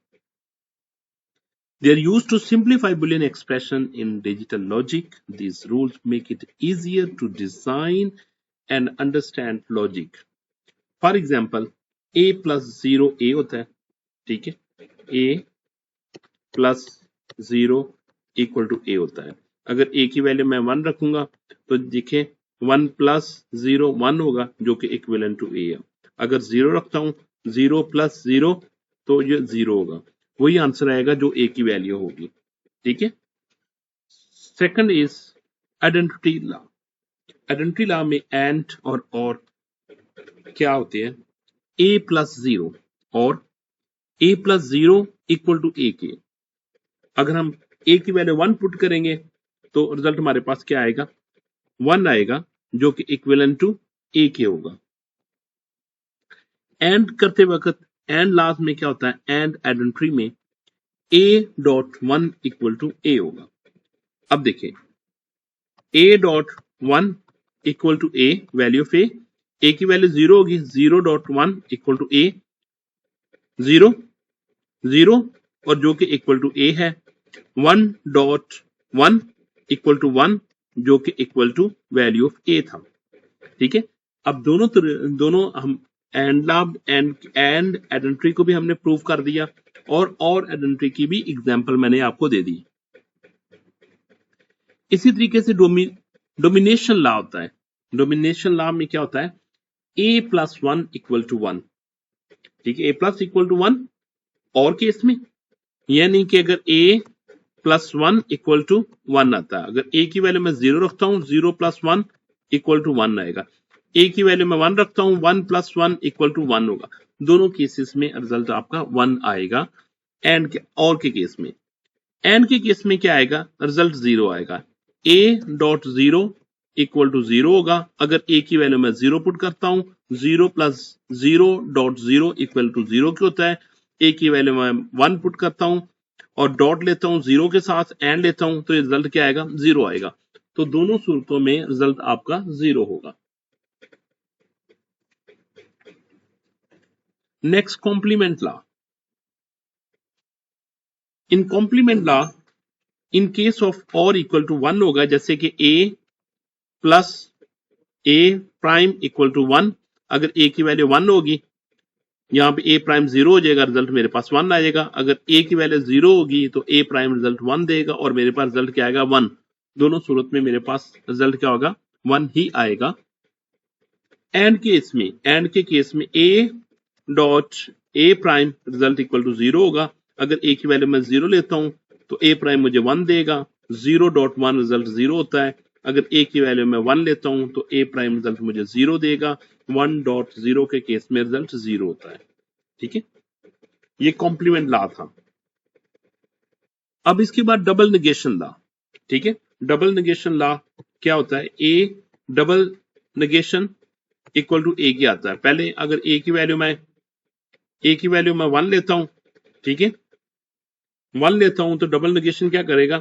They are used to simplify Boolean expression in digital logic. These rules make it easier to design and understand logic. For example, a plus 0 a होता है, ठीक है, a plus 0 equal to a होता है। अगर a की value मैं 1 रखूंगा तो देखिए 1 plus 0 1 होगा जो कि इक्विवेलेंट टू a है। अगर 0 रखता हूं, 0 plus 0 तो ये 0 होगा, वही आंसर आएगा जो a की वैल्यू होगी। ठीक है, second is identity law. Identity law में एंड और क्या होते हैं, a plus 0 और a plus 0 equal to a के। अगर हम a की वैल्यू 1 पुट करेंगे तो रिजल्ट हमारे पास क्या आएगा, 1 आएगा जो कि इक्विवेलेंट टू a के होगा। एंड करते वक्त एंड लास्ट में क्या होता है, एंड आइडेंटिटी में a.1 इक्वल टू a होगा। अब देखें a.1 equal to a, value of a की वैल्यू 0 होगी, 0.1 इक्वल टू a 0 0 और जो कि इक्वल टू a है, 1.1 इक्वल टू 1 जो कि equal to value of a था। ठीक है, अब दोनों हम एंड आइडेंटिटी को भी हमने प्रूव कर दिया और आइडेंटिटी की भी एग्जांपल मैंने आपको दे दी। इसी तरीके से डोमिनेशन लॉ होता है। डोमिनेशन लॉ में क्या होता है, a plus 1 इक्वल टू 1, ठीक है, ए प्लस इक्वल टू 1 और केस में, यानी कि अगर ए प्लस 1 इक्वल टू 1 आता है, अगर ए की वैल्यू मैं 0 रखता हूं 0 प्लस 1 इक्वल टू 1 आएगा, ए की वैल्यू मैं 1 रखता हूं 1 प्लस 1 इक्वल टू 1 होगा। दोनों केसेस में रिजल्ट आपका 1 आएगा। एंड के और के केस में, एंड के केस में क्या आएगा, रिजल्ट 0 आएगा। ए डॉट 0 इक्वल टू 0 होगा, अगर ए की वैल्यू मैं 0 पुट करता हूं 0 प्लस 0 डॉट 0 इक्वल टू 0 क्या होता है, ए की वैल्यू मैं 1 पुट करता हूं और डॉट लेता हूं 0 के साथ एंड लेता हूं तो रिजल्ट क्या आएगा, 0 आएगा। तो दोनों सूरतों में रिजल्ट आपका 0 होगा। Next complement law. In complement law in case of OR equal to 1 होगा, जैसे कि A plus A prime equal to 1, अगर ए की वैल्यू 1 होगी, यहाँ पे ए प्राइम 0 हो जाएगा, रिजल्ट मेरे पास 1 आएगा। अगर ए की वैल्यू 0 होगी तो ए प्राइम रिजल्ट 1 देगा और मेरे पास रिजल्ट क्या आएगा, 1। दोनों सूरत में मेरे पास रिजल्ट क्या होगा, 1 ही आएगा। एंड के केस में A dot A prime result equal to 0 होगा, अगर ए की वैल्यू मैं 0 लेता हूं तो ए प्राइम मुझे 1 देगा, 0 डॉट 1 रिजल्ट 0 होता है। अगर ए की वैल्यू मैं 1 लेता हूं तो ए प्राइम रिजल्ट मुझे 0 देगा, 1 डॉट 0 के केस में रिजल्ट 0 होता है। ठीक है, ये कॉम्प्लीमेंट लॉ था। अब इसके बाद डबल नेगेशन लॉ। ठीक है, डबल नेगेशन लॉ क्या होता है, A double negation equal to A क्या आता है। पहले अगर ए की वैल्यू मैं 1 लेता हूं, ठीक है, 1 लेता हूं तो डबल नेगेशन क्या करेगा,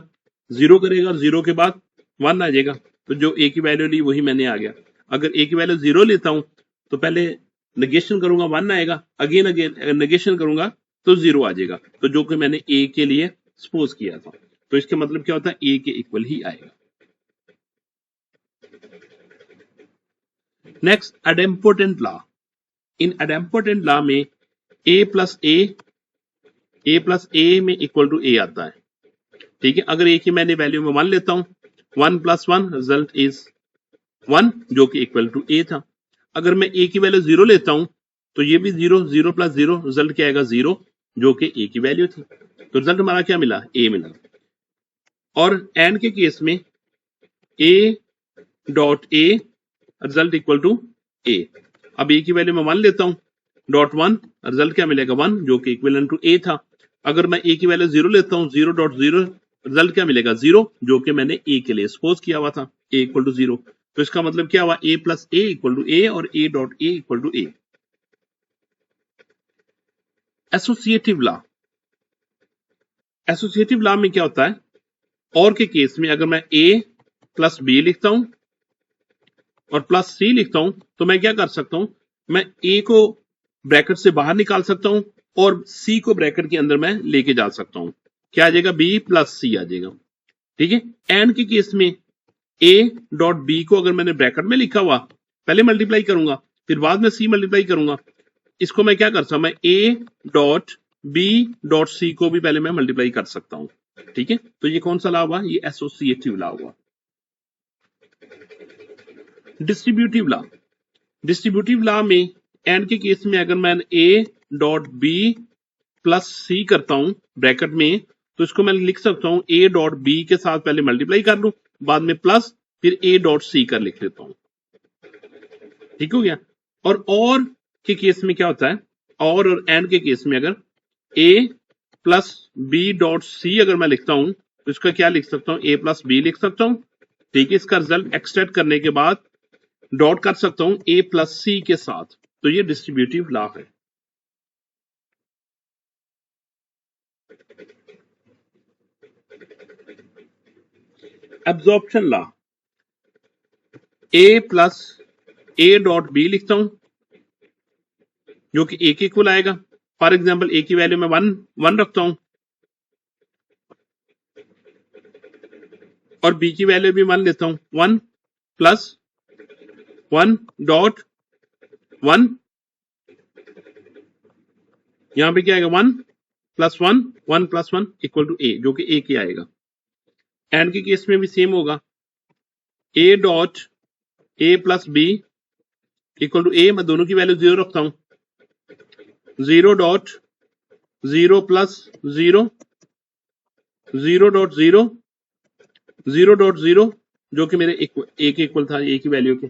0 करेगा, 0 के बाद 1 आ जाएगा, तो जो ए की वैल्यू ली वही मैंने आ गया। अगर ए की वैल्यू 0 लेता हूं तो पहले नेगेशन करूंगा 1 आएगा, अगेन नेगेशन करूंगा तो 0 आ जाएगा, तो जो कि मैंने ए के लिए सपोज किया था। तो इसका मतलब क्या होता है, ए के इक्वल ही आएगा। Next idempotent law. In idempotent law में ए प्लस ए में इक्वल टू ए आता है। ठीक है, अगर ए की मैंने वैल्यू में 1 लेता हूं, 1 प्लस 1 रिजल्ट इज 1 जो कि इक्वल टू ए था। अगर मैं ए की वैल्यू 0 लेता हूं तो ये भी 0, 0 प्लस 0 रिजल्ट क्या आएगा, 0 जो कि ए की वैल्यू थी। तो रिजल्ट हमारा क्या मिला, ए मिला। और एंड के केस में A dot A result equal to A. अब ए की वैल्यू मैं 1 लेता हूं, डॉट 1 रिजल्ट क्या मिलेगा, 1 जो कि इक्विवेलेंट टू ए था। अगर मैं ए की वैल्यू 0 लेता हूं, 0 डॉट 0 रिजल्ट क्या मिलेगा, 0 जो कि मैंने ए के लिए सपोज किया हुआ था, ए इक्वल टू 0। तो इसका मतलब क्या हुआ, A plus A equal to A और A dot A equal to A. Associative law. Associative law में क्या होता है, और के केस में अगर मैं ए प्लस बी लिखता हूं और प्लस सी लिखता हूं तो मैं क्या कर सकता हूं, मैं ए को ब्रैकेट से बाहर निकाल सकता हूं और सी को ब्रैकेट के अंदर मैं लेके जा सकता हूं। क्या आ जाएगा, बी प्लस सी आ जाएगा। ठीक है, एंड के केस में ए डॉट बी को अगर मैंने ब्रैकेट में लिखा हुआ, पहले मल्टीप्लाई करूंगा फिर बाद में सी मल्टीप्लाई करूंगा, इसको मैं क्या कर सकता हूं, मैं A dot B dot C को भी पहले मैं मल्टीप्लाई कर सकता हूं। ठीक है, तो ये कौन सा लॉ हुआ, ये एसोसिएटिव लॉ हुआ। Distributive law. डिस्ट्रीब्यूटिव लॉ में एंड के केस में अगर मैं ए डॉट बी प्लस सी करता हूं ब्रैकेट में, तो इसको मैं लिख सकता हूं ए डॉट बी के साथ पहले मल्टीप्लाई कर लूं, बाद में प्लस फिर ए डॉट सी कर लिख लेता हूं। ठीक हो गया। और के केस में क्या होता है, और एंड के केस में अगर ए प्लस बी डॉट सी अगर मैं लिखता हूं तो इसका क्या लिख सकता हूं, ए प्लस बी लिख सकता हूं। ठीक है, इसका रिजल्ट एक्सट्रैक्ट करने के बाद डॉट कर सकता हूं ए प्लस सी के साथ, तो ये डिस्ट्रीब्यूटिव लॉ है। Absorption law. A plus A dot B लिखता हूं जो कि ए के इक्वल आएगा। फॉर एग्जाम्पल ए की वैल्यू में 1 रखता हूं और बी की वैल्यू भी 1 लेता हूं, 1 प्लस 1 डॉट 1, यहां पे क्या आएगा, 1 प्लस 1, 1 प्लस 1 इक्वल टू ए जो कि ए के आएगा। एंड के केस में भी सेम होगा, A dot A plus B equal to A, मैं दोनों की वैल्यू 0 रखता हूं 0.0 प्लस 0 0.0 0.0 जो कि मेरे एक इक्वल था एक ही वैल्यू के।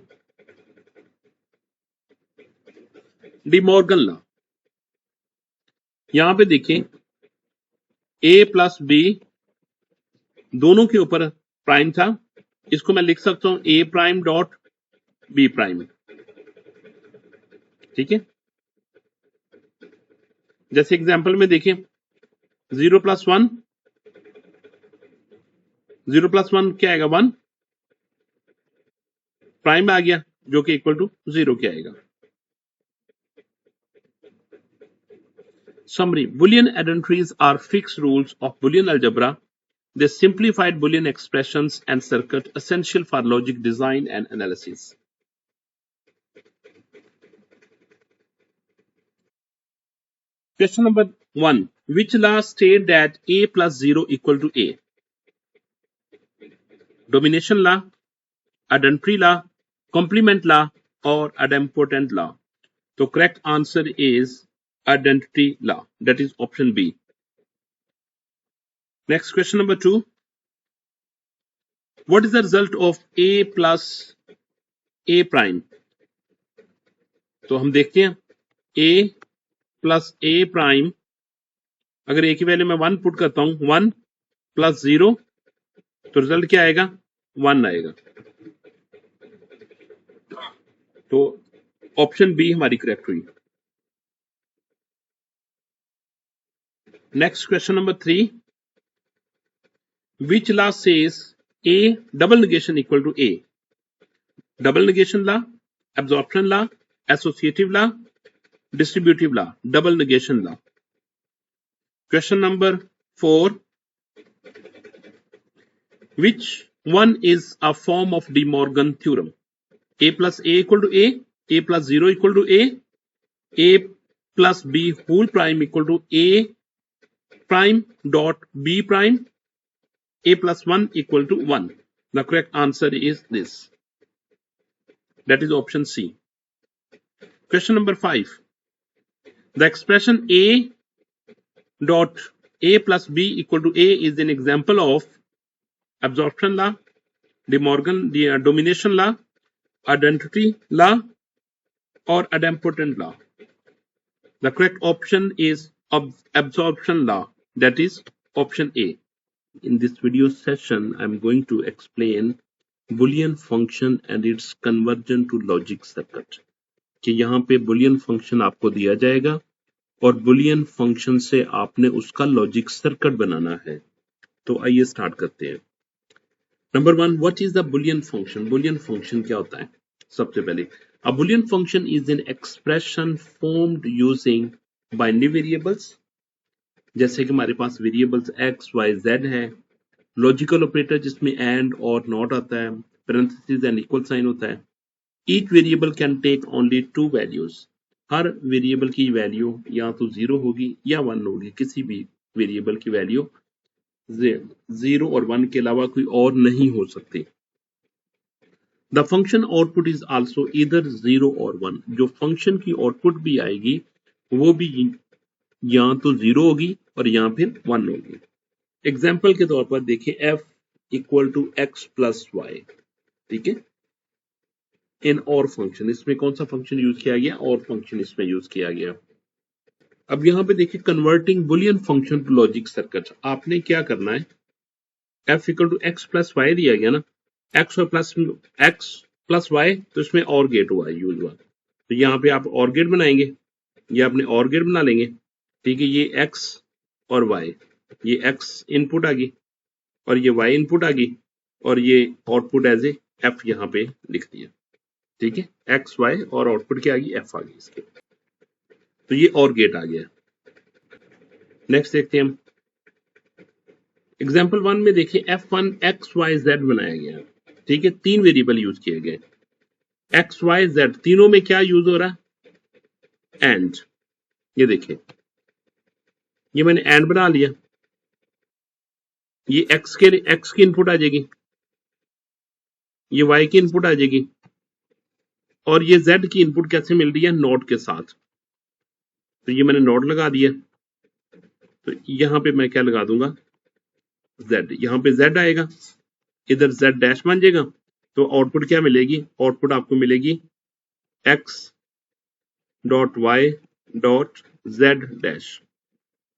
डी मॉर्गन लॉ, यहां पे देखें a प्लस b दोनों के ऊपर प्राइम था, इसको मैं लिख सकता हूं a prime dot b prime. ठीक है, जैसे एग्जांपल में देखें 0 प्लस 1 क्या आएगा 1 प्राइम आ गया जो कि इक्वल टू 0 के आएगा। Summary: Boolean identities are fixed rules of Boolean algebra. They simplified Boolean expressions and circuit essential for logic design and analysis. Question number 1. Which law state that a plus 0 equal to a? Domination law, identity law, complement law, or idempotent law? The correct answer is identity law. That is option B. Next, question number 2. What is the result of a plus a prime? तो हम देखते हैं a plus a prime, अगर a की value मैं 1 put करता हूं 1 plus 0 तो रिजल्ट क्या आएगा 1 आएगा। तो ऑप्शन बी हमारी करेक्ट हुई। Next question number 3. Which law says a double negation equal to a? Double negation law, absorption law, associative law, distributive law, double negation law. Question number 4. Which one is a form of De Morgan theorem? A plus a equal to a plus 0 equal to a plus b whole prime equal to a prime dot b prime, a plus 1 equal to 1. The correct answer is this. That is option C. Question number 5. The expression a dot a plus b equal to a is an example of absorption law, De Morgan domination law, identity law, or idempotent law. The correct option is absorption law. That is option A. In this video session, I'm going to explain Boolean function and its conversion to logic circuit. कि यहाँ पे Boolean function आपको दिया जाएगा और Boolean function से आपने उसका logic circuit बनाना है। तो आइए स्टार्ट करते हैं। Number 1, what is the Boolean function? Boolean function क्या होता है? सबसे पहले a Boolean function is an expression formed using binary variables, जैसे कि हमारे पास वेरिएबल्स x, y, z है, लॉजिकल ऑपरेटर जिसमें एंड और नॉट आता है, पैरेंथेसिस एंड इक्वल साइन होता है। Each variable can take only 2 values, हर वेरिएबल की वैल्यू या तो 0 होगी या 1 होगी, किसी भी वेरिएबल की वैल्यू 0 और 1 के अलावा कोई और नहीं हो सकती। The function output is also इधर 0 और 1, जो फंक्शन की आउटपुट भी आएगी वो भी या तो 0 होगी और या फिर 1 होगी। एग्जाम्पल के तौर पर देखिए f equal to X plus Y, ठीक है, इन और फंक्शन, इसमें कौन सा फंक्शन यूज किया गया, और फंक्शन इसमें यूज किया गया। अब यहाँ पे देखिए converting Boolean function to logic circuit, आपने क्या करना है, f equal to X plus Y दिया गया ना, x और प्लस वाई, तो इसमें और गेट हुआ है यूज हुआ, तो यहाँ पे आप और गेट बनाएंगे, ये आपने और गेट बना लेंगे, ठीक है, ये x और y, ये x इनपुट आ गई और ये y इनपुट आ गई और ये आउटपुट एज ए f यहाँ पे लिख दिया, ठीक है, x y और आउटपुट क्या आ गई, f आ गई इसके, तो ये और गेट आ गया। नेक्स्ट देखते हैं हम एग्जाम्पल 1 में, देखिए f1 x y z बनाया गया, ठीक है, 3 वेरिएबल यूज किए गए, x y z तीनों में क्या यूज हो रहा है, एंड, ये देखिए ये मैंने एंड बना लिया, ये x की इनपुट आ जाएगी, ये y की इनपुट आ जाएगी और ये z की इनपुट कैसे मिल रही है, नॉट के साथ, तो ये मैंने नॉट लगा दिया, तो यहां पे मैं क्या लगा दूंगा, z, यहां पे z आएगा, इधर z डैश बन जाएगा, तो आउटपुट क्या मिलेगी, आउटपुट आपको मिलेगी x dot y dot z dash,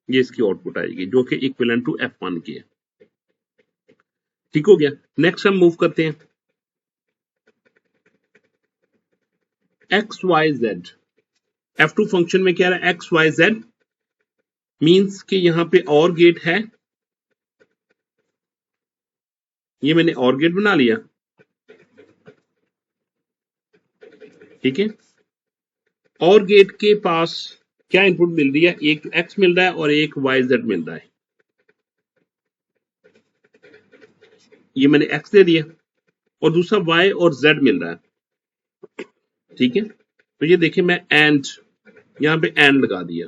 ये इसकी आउटपुट आएगी जो कि इक्विवेलेंट टू f1 की है। ठीक हो गया। नेक्स्ट हम मूव करते हैं XYZ। F2 फंक्शन में क्या है, XYZ मींस कि यहां पे और गेट है, ये मैंने और गेट बना लिया, ठीक है। और गेट के पास क्या इनपुट मिल रही है, एक X मिल रहा है और एक YZ मिल रहा है, ये मैंने X दे दिया और दूसरा Y और Z मिल रहा है, ठीक है। तो ये देखिए मैं एंड, यहां पे एंड लगा दिया,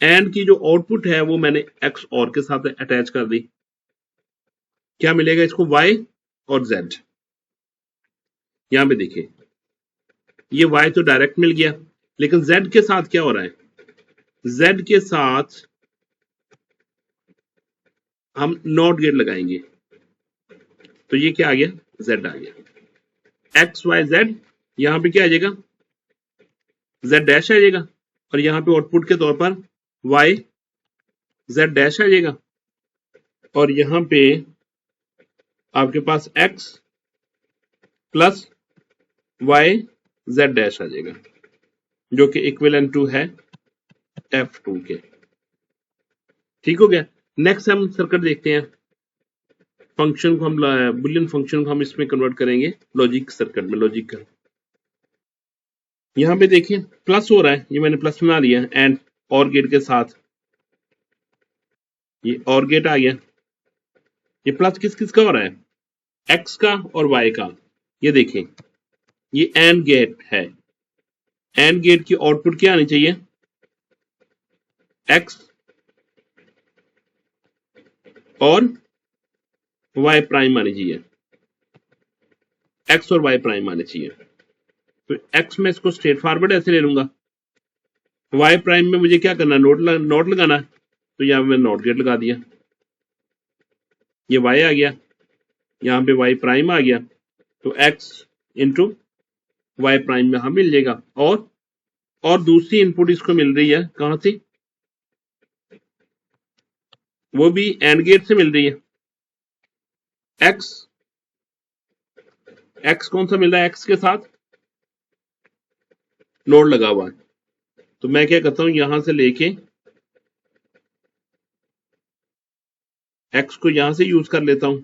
एंड की जो आउटपुट है वो मैंने X और के साथ अटैच कर दी, क्या मिलेगा इसको, Y और Z। यहां पे देखिए ये Y तो डायरेक्ट मिल गया, लेकिन Z के साथ क्या हो रहा है, Z के साथ हम नॉट गेट लगाएंगे, तो ये क्या आ गया, Z आ गया, XYZ, यहां पे क्या आ जाएगा, Z डैश आ जाएगा, और यहां पे आउटपुट के तौर पर Y Z डैश आ जाएगा, और यहां पे आपके पास X plus Y Z dash आ जाएगा, जो कि इक्विवेलेंट टू है F2 के। ठीक हो गया। नेक्स्ट हम सर्किट देखते हैं, फंक्शन को हम बुलियन फंक्शन को हम इसमें कन्वर्ट करेंगे लॉजिक सर्किट में, लॉजिक का। यहां पे देखिए प्लस हो रहा है, ये मैंने प्लस बना लिया एंड और गेट के साथ, ये और गेट आ गया, ये प्लस किस किस का हो रहा है, X का और Y का। ये देखें ये एंड गेट है, एंड गेट की आउटपुट क्या आनी चाहिए, X और Y प्राइम आनी चाहिए, X और Y प्राइम आनी चाहिए। तो X में इसको स्ट्रेट फॉरवर्ड ऐसे ले लूंगा, Y प्राइम में मुझे क्या करना है, नोट लगाना है, तो यहां पे नॉट गेट लगा दिया, ये Y आ गया, यहां पे Y प्राइम आ गया, तो X इंटू Y प्राइम यहां मिल जाएगा, और दूसरी इनपुट इसको मिल रही है कहां से, वो भी एंड गेट से मिल रही है, X कौन सा मिल रहा है, X के साथ नोड लगा हुआ है, तो मैं क्या करता हूं, यहां से लेके X को यहां से यूज कर लेता हूं,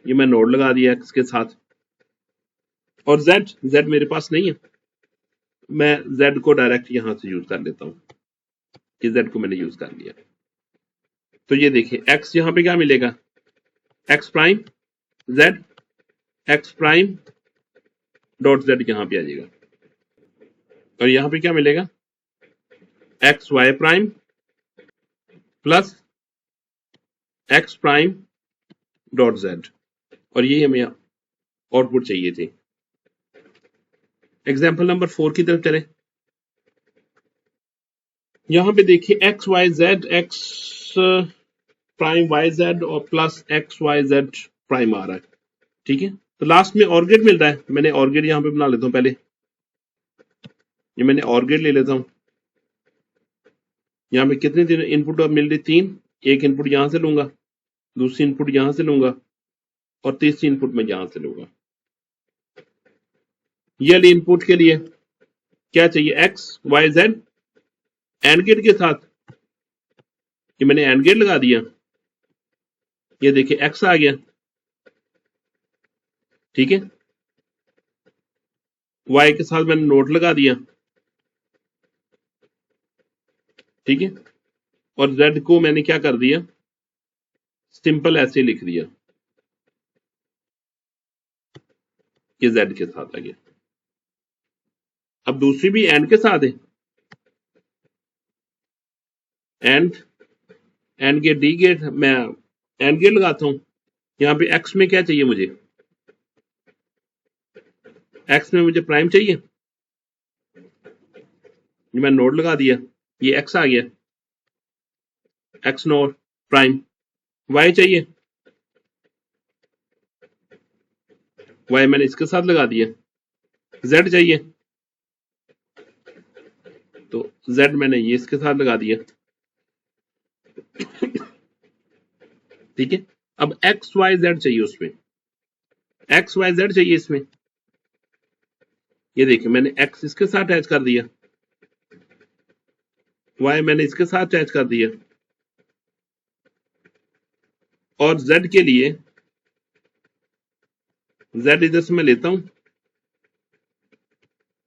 ये मैं नोड लगा दिया X के साथ, और Z मेरे पास नहीं है, मैं Z को डायरेक्ट यहां से यूज कर लेता हूं, कि Z को मैंने यूज कर लिया। तो ये देखिए X यहां पे क्या मिलेगा, X prime Z, X prime dot Z यहां पे आ जाएगा, और यहां पे क्या मिलेगा, X Y prime plus X prime dot Z, और यही हमें आउटपुट चाहिए थी। एग्जाम्पल नंबर 4 की तरफ चले, यहां पे देखिए X Y Z, X prime Y Z और plus X Y Z prime आ रहा है, ठीक है। तो लास्ट में ऑर गेट मिल रहा है, मैंने ऑर गेट यहां पे बना लेता हूं पहले, ये मैंने ऑर गेट ले लेता हूं, यहाँ पे कितने इनपुट मिल रही, 3, एक इनपुट यहां से लूंगा, दूसरी इनपुट यहां से लूंगा, और तीसरी इनपुट मैं यहां से लूंगा। ये इनपुट के लिए क्या चाहिए, X Y Z and gate के साथ, ये मैंने एंड गेट लगा दिया, ये देखिए एक्स आ गया, ठीक है, वाई के साथ मैंने नोट लगा दिया, ठीक है, और जेड को मैंने क्या कर दिया, सिंपल ऐसे लिख दिया, ये जेड के साथ आ गया। अब दूसरी भी एंड के साथ है, एंड गेट डी गेट, मैं एंड गेट लगाता हूं, यहां पे एक्स में क्या चाहिए मुझे, एक्स में मुझे प्राइम चाहिए, ये मैंने नोड लगा दिया, ये एक्स आ गया, एक्स नोड प्राइम। वाई चाहिए, वाई मैंने इसके साथ लगा दिया। जेड चाहिए, तो जेड मैंने ये इसके साथ लगा दिया। ठीक है, अब एक्स वाई जेड चाहिए, उसमें एक्स वाई जेड चाहिए इसमें। ये देखिए मैंने एक्स इसके साथ अटैच कर दिया, वाई मैंने इसके साथ अटैच कर दिया, और जेड के लिए जेड इधर से मैं लेता हूं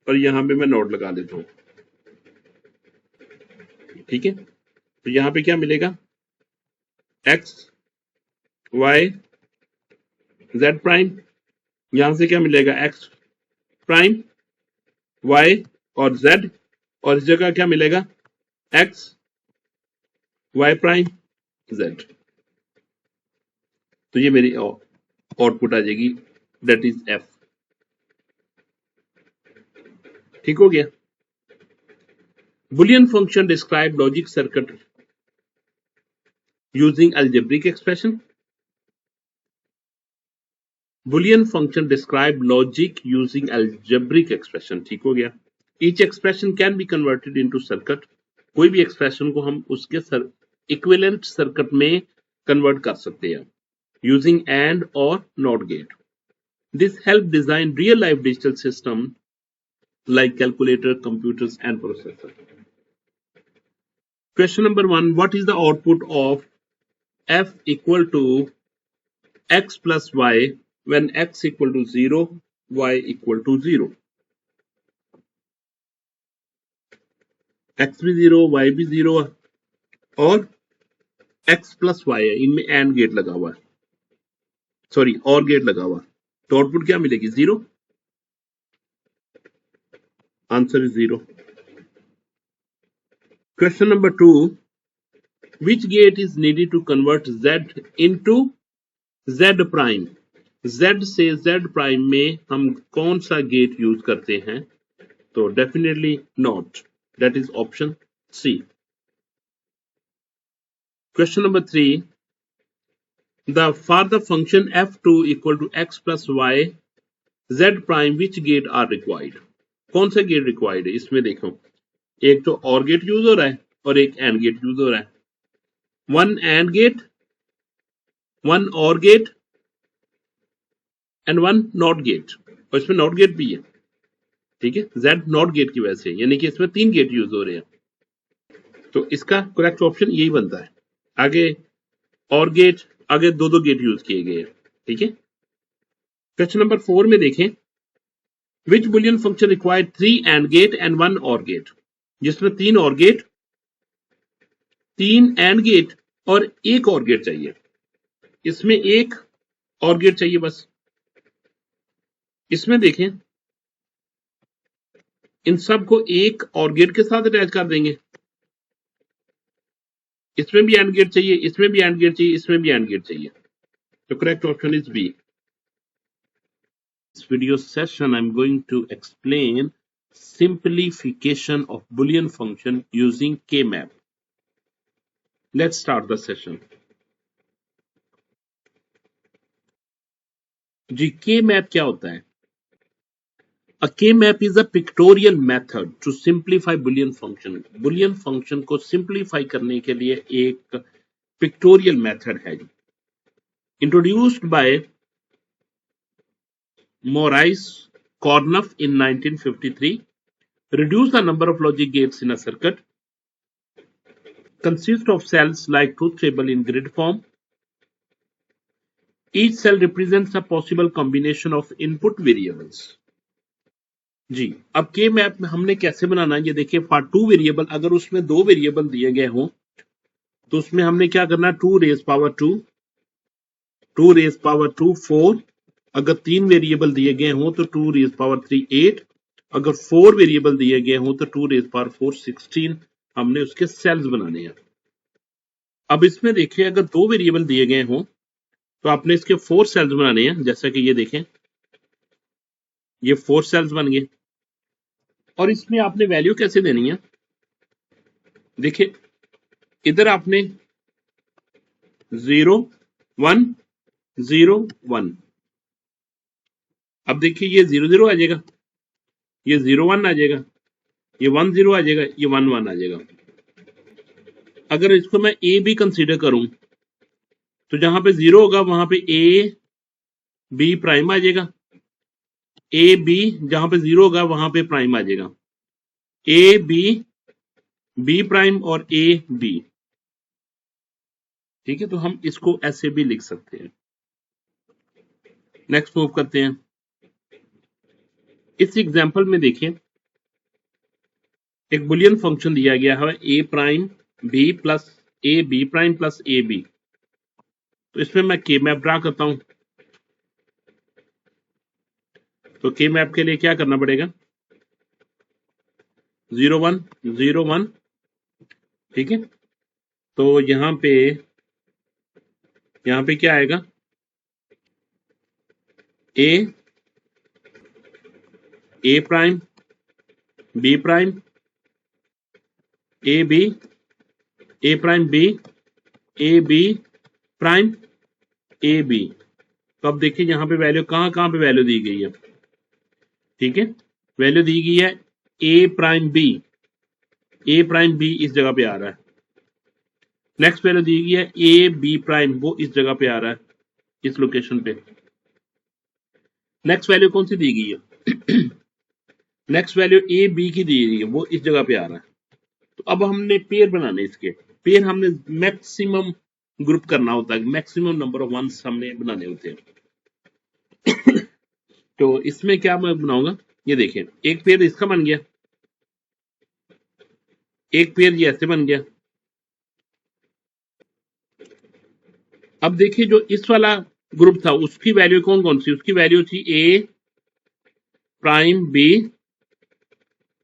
और यहां पे मैं नोड लगा देता हूं। ठीक है, तो यहां पे क्या मिलेगा, एक्स वाई जेड प्राइम, यहां से क्या मिलेगा, एक्स प्राइम वाई और जेड, और इस जगह क्या मिलेगा, एक्स वाई प्राइम जेड। तो ये मेरी आउटपुट आ जाएगी, दैट इज एफ। ठीक हो गया। Boolean function describe logic circuit using algebraic expression. Boolean function describe logic using algebraic expression. ठीक हो गया। Each expression can be converted into circuit. कोई भी एक्सप्रेशन को हम उसके इक्विवेलेंट सर्किट में कन्वर्ट कर सकते हैं using and or not gate. This help design real life digital system like calculator, computers and processor. Question number 1, what is the output of f equal to x plus y when x equal to 0, y equal to 0? x भी 0, y भी 0 और x plus y है, इनमें and gate लगा हुआ है, sorry और gate लगा हुआ, तो आउटपुट क्या मिलेगी, 0। Answer is 0। Question number 2, which gate is needed to convert z into z prime? z से z प्राइम में हम कौन सा गेट यूज करते हैं, तो definitely not, that is option C. Question number 3, for the function f2 equal to x plus Y z prime which gate are required? कौन सा गेट रिक्वायर्ड है, इसमें देखो एक तो और गेट यूज हो रहा है और एक एंड गेट यूज हो रहा है। One and gate, one or gate and one not gate, और इसमें नॉट गेट भी है। ठीक है, z नॉट गेट की वजह से, यानी कि इसमें 3 गेट यूज हो रहे हैं, तो इसका करेक्ट ऑप्शन यही बनता है। आगे और गेट, आगे दो गेट यूज किए गए हैं। ठीक है, क्वेश्चन नंबर 4 में देखें, which Boolean function required 3 AND gate AND 1 OR gate? जिसमें 3 और गेट, 3 एंड गेट और एक और गेट चाहिए, इसमें एक और गेट चाहिए बस। इसमें देखें, इन सबको एक और गेट के साथ अटैच कर देंगे, इसमें भी एंड गेट चाहिए, इसमें भी एंड गेट चाहिए, इसमें भी एंड गेट चाहिए, तो correct option is B. This video session I'm going to explain simplification of Boolean function using K-map. Let's start the session. जी, K-map क्या होता है? A K-map is a pictorial method to simplify Boolean function. Boolean function को simplify करने के लिए एक pictorial method है, introduced by Maurice Kornoff in 1953. Reduce the number of logic gates in a circuit. Consist of cells like truth table in grid form. Each cell represents a possible combination of input variables. जी, अब के map में हमने कैसे बनाना है, ये देखिए, for 2 variable, अगर उसमें 2 वेरिएबल दिए गए हों तो उसमें हमने क्या करना है, 2 रेज पावर 2, 2 रेज पावर 2 4, अगर 3 वेरिएबल दिए गए हों तो 2 रेज पावर 3 8, अगर 4 वेरिएबल दिए गए हों तो 2 रेज पावर 4 16, हमने उसके सेल्स बनाने हैं। अब इसमें देखिए, अगर 2 वेरिएबल दिए गए हों तो आपने इसके 4 सेल्स बनाने हैं, जैसा कि ये देखें, ये 4 सेल्स बन गए, और इसमें आपने वैल्यू कैसे देनी है, देखिए इधर आपने 0 1 0 1, अब देखिए ये 0 0 आ जाएगा, ये 0 1 आ जाएगा, ये 1 0 आ जाएगा, ये 1 1 आ जाएगा। अगर इसको मैं ए बी कंसीडर करूं तो जहां पे 0 होगा वहां पे ए बी प्राइम आ जाएगा, ए बी जहां पे 0 होगा वहां पे प्राइम आ जाएगा, ए बी बी प्राइम और ए बी। ठीक है, तो हम इसको ऐसे भी लिख सकते हैं। नेक्स्ट मूव करते हैं। इस एग्जांपल में देखिए एक बुलियन फंक्शन दिया गया है A prime B plus A B prime plus A B. तो इसमें मैं के मैप ड्रा करता हूं। तो के मैप के लिए क्या करना पड़ेगा, 0 1 0 1। ठीक है, तो यहां पे क्या आएगा, A prime B prime A B, A prime B A B prime A B. तो अब देखिए यहां पे वैल्यू कहां पे वैल्यू दी गई है। ठीक है, वैल्यू दी गई है A prime B, A prime B इस जगह पे आ रहा है। नेक्स्ट वैल्यू दी गई है ए बी प्राइम, वो इस जगह पे आ रहा है, इस लोकेशन पे। नेक्स्ट वैल्यू कौन सी दी गई है, नेक्स्ट वैल्यू ए बी की दी गई है, वो इस जगह पे आ रहा है। तो अब हमने पेयर बनाने, इसके पेयर हमने मैक्सिमम ग्रुप करना होता है, मैक्सिमम नंबर ऑफ वंस हमने बनाने होते हैं। तो इसमें क्या मैं बनाऊंगा, ये देखिए एक पेयर इसका बन गया, एक पेयर ये ऐसे बन गया। अब देखिए जो इस वाला ग्रुप था उसकी वैल्यू कौन कौन सी, उसकी वैल्यू थी ए प्राइम बी,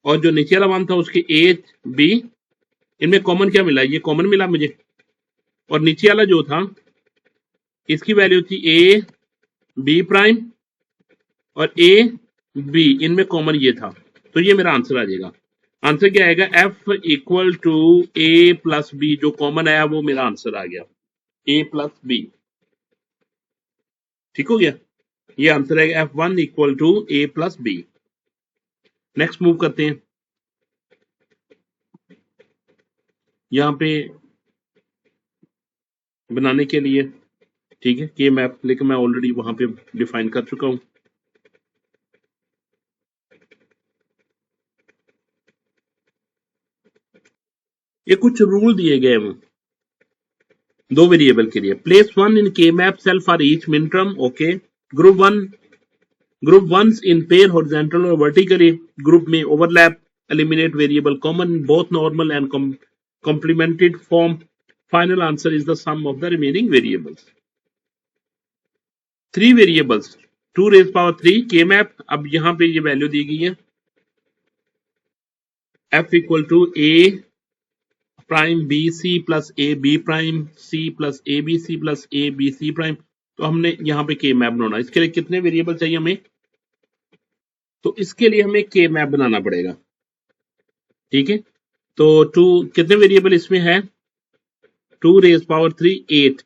और जो नीचे वाला वन था उसकी ए बी। इनमें कॉमन क्या मिला, ये कॉमन मिला मुझे। और नीचे वाला जो था इसकी वैल्यू थी ए बी प्राइम और ए बी, इनमें कॉमन ये था। तो ये मेरा आंसर आ जाएगा। आंसर क्या आएगा, F equal to A plus B, जो कॉमन आया वो मेरा आंसर आ गया, ए प्लस बी। ठीक हो गया, ये आंसर आएगा F1 equal to A plus B. Next move करते हैं। यहां पे बनाने के लिए, ठीक है, के मैप, लेकिन मैं ऑलरेडी वहां पे डिफाइन कर चुका हूं। ये कुछ रूल दिए गए हैं दो वेरिएबल के लिए। Place one in K map cell for each minterm, okay. Group ones in pair horizontal और वर्टिकली, ग्रुप में overlap, eliminate variable common both normal and complemented form. Final answer is the sum of the remaining variables. 3 variables 2 raise power 3 K map. अब यहां पे ये value दी गई है F equal to A prime B C plus A B prime C plus A B C plus A B C prime. तो हमने यहाँ पे के मैप बनाना, इसके लिए कितने वेरिएबल चाहिए हमें, तो इसके लिए हमें के मैप बनाना पड़ेगा। ठीक है, तो 2 कितने वेरिएबल इसमें है, 2 रेज पावर 3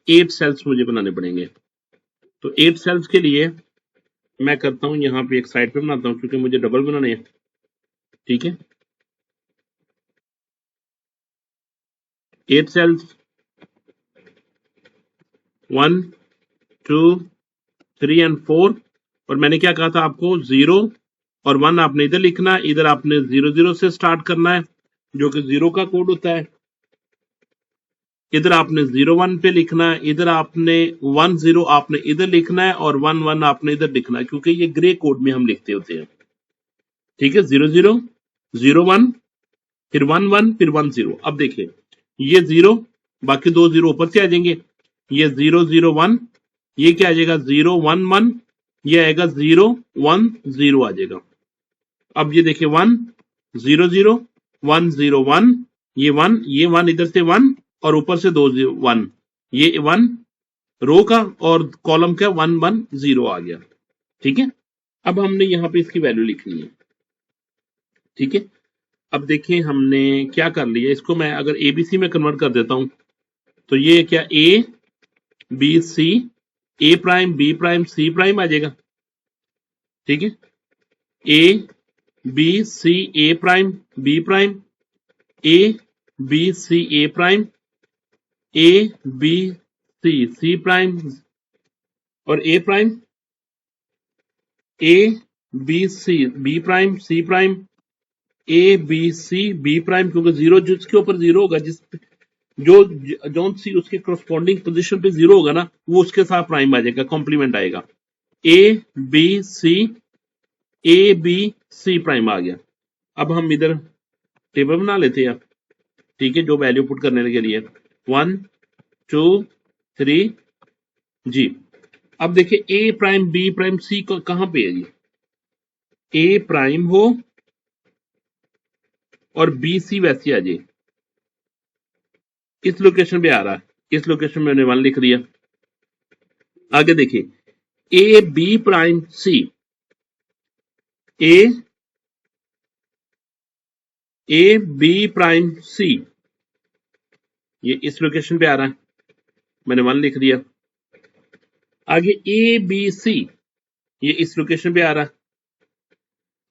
8 सेल्स मुझे बनाने पड़ेंगे। तो 8 सेल्स के लिए मैं करता हूं यहाँ पे एक साइड पे बनाता हूं, क्योंकि मुझे डबल बनाने हैं। ठीक है, 8 सेल्स 1 2 3 एंड 4। और मैंने क्या कहा था आपको, 0 और 1 आपने इधर लिखना है, इधर आपने 0 0 से स्टार्ट करना है, जो कि 0 का कोड होता है। इधर आपने 0 1 पे लिखना है, इधर आपने 1 0 आपने इधर लिखना है, और 1 1 आपने इधर लिखना है, क्योंकि ये ग्रे कोड में हम लिखते होते हैं। ठीक है, 0 0 0 1 फिर 1 1 फिर 1 0। अब देखिए ये 0, बाकी 2 0 ऊपर से आ जाएंगे, ये 0 0 1, ये क्या आ जाएगा 0 1 1, ये आएगा 0 1 0 आ जाएगा। अब ये देखिए 1 0 0 1 0 1, ये 1, ये 1 इधर से 1 और ऊपर से 2 1, ये 1 रो का और कॉलम का 1 1 0 आ गया। ठीक है, अब हमने यहां पे इसकी वैल्यू लिखनी है। ठीक है, अब देखें हमने क्या कर लिया, इसको मैं अगर एबीसी में कन्वर्ट कर देता हूं तो ये क्या A B C, A prime B prime C prime आ जाएगा। ठीक है, A B C A prime B prime, A B C A prime, A B C C prime और A prime, A B C B prime C prime, A B C B prime, क्योंकि zero जिसके ऊपर zero होगा, जिस जो जौन सी उसके corresponding position पे जीरो होगा ना, वो उसके साथ प्राइम आ जाएगा, कॉम्प्लीमेंट आएगा। ए बी सी प्राइम आ गया। अब हम इधर टेबल बना लेते हैं, ठीक है, जो वैल्यू पुट करने के लिए 1 2 3 जी। अब देखिए ए प्राइम बी प्राइम सी कहां पे है जी, ए प्राइम हो और बी सी वैसे आ जाए, इस लोकेशन पे आ रहा है, इस लोकेशन में मैंने 1 लिख दिया। आगे देखिए A B prime C, A B prime C, ये इस लोकेशन पे आ रहा है, मैंने 1 लिख दिया। आगे ए बी सी, ये इस लोकेशन पे आ रहा है।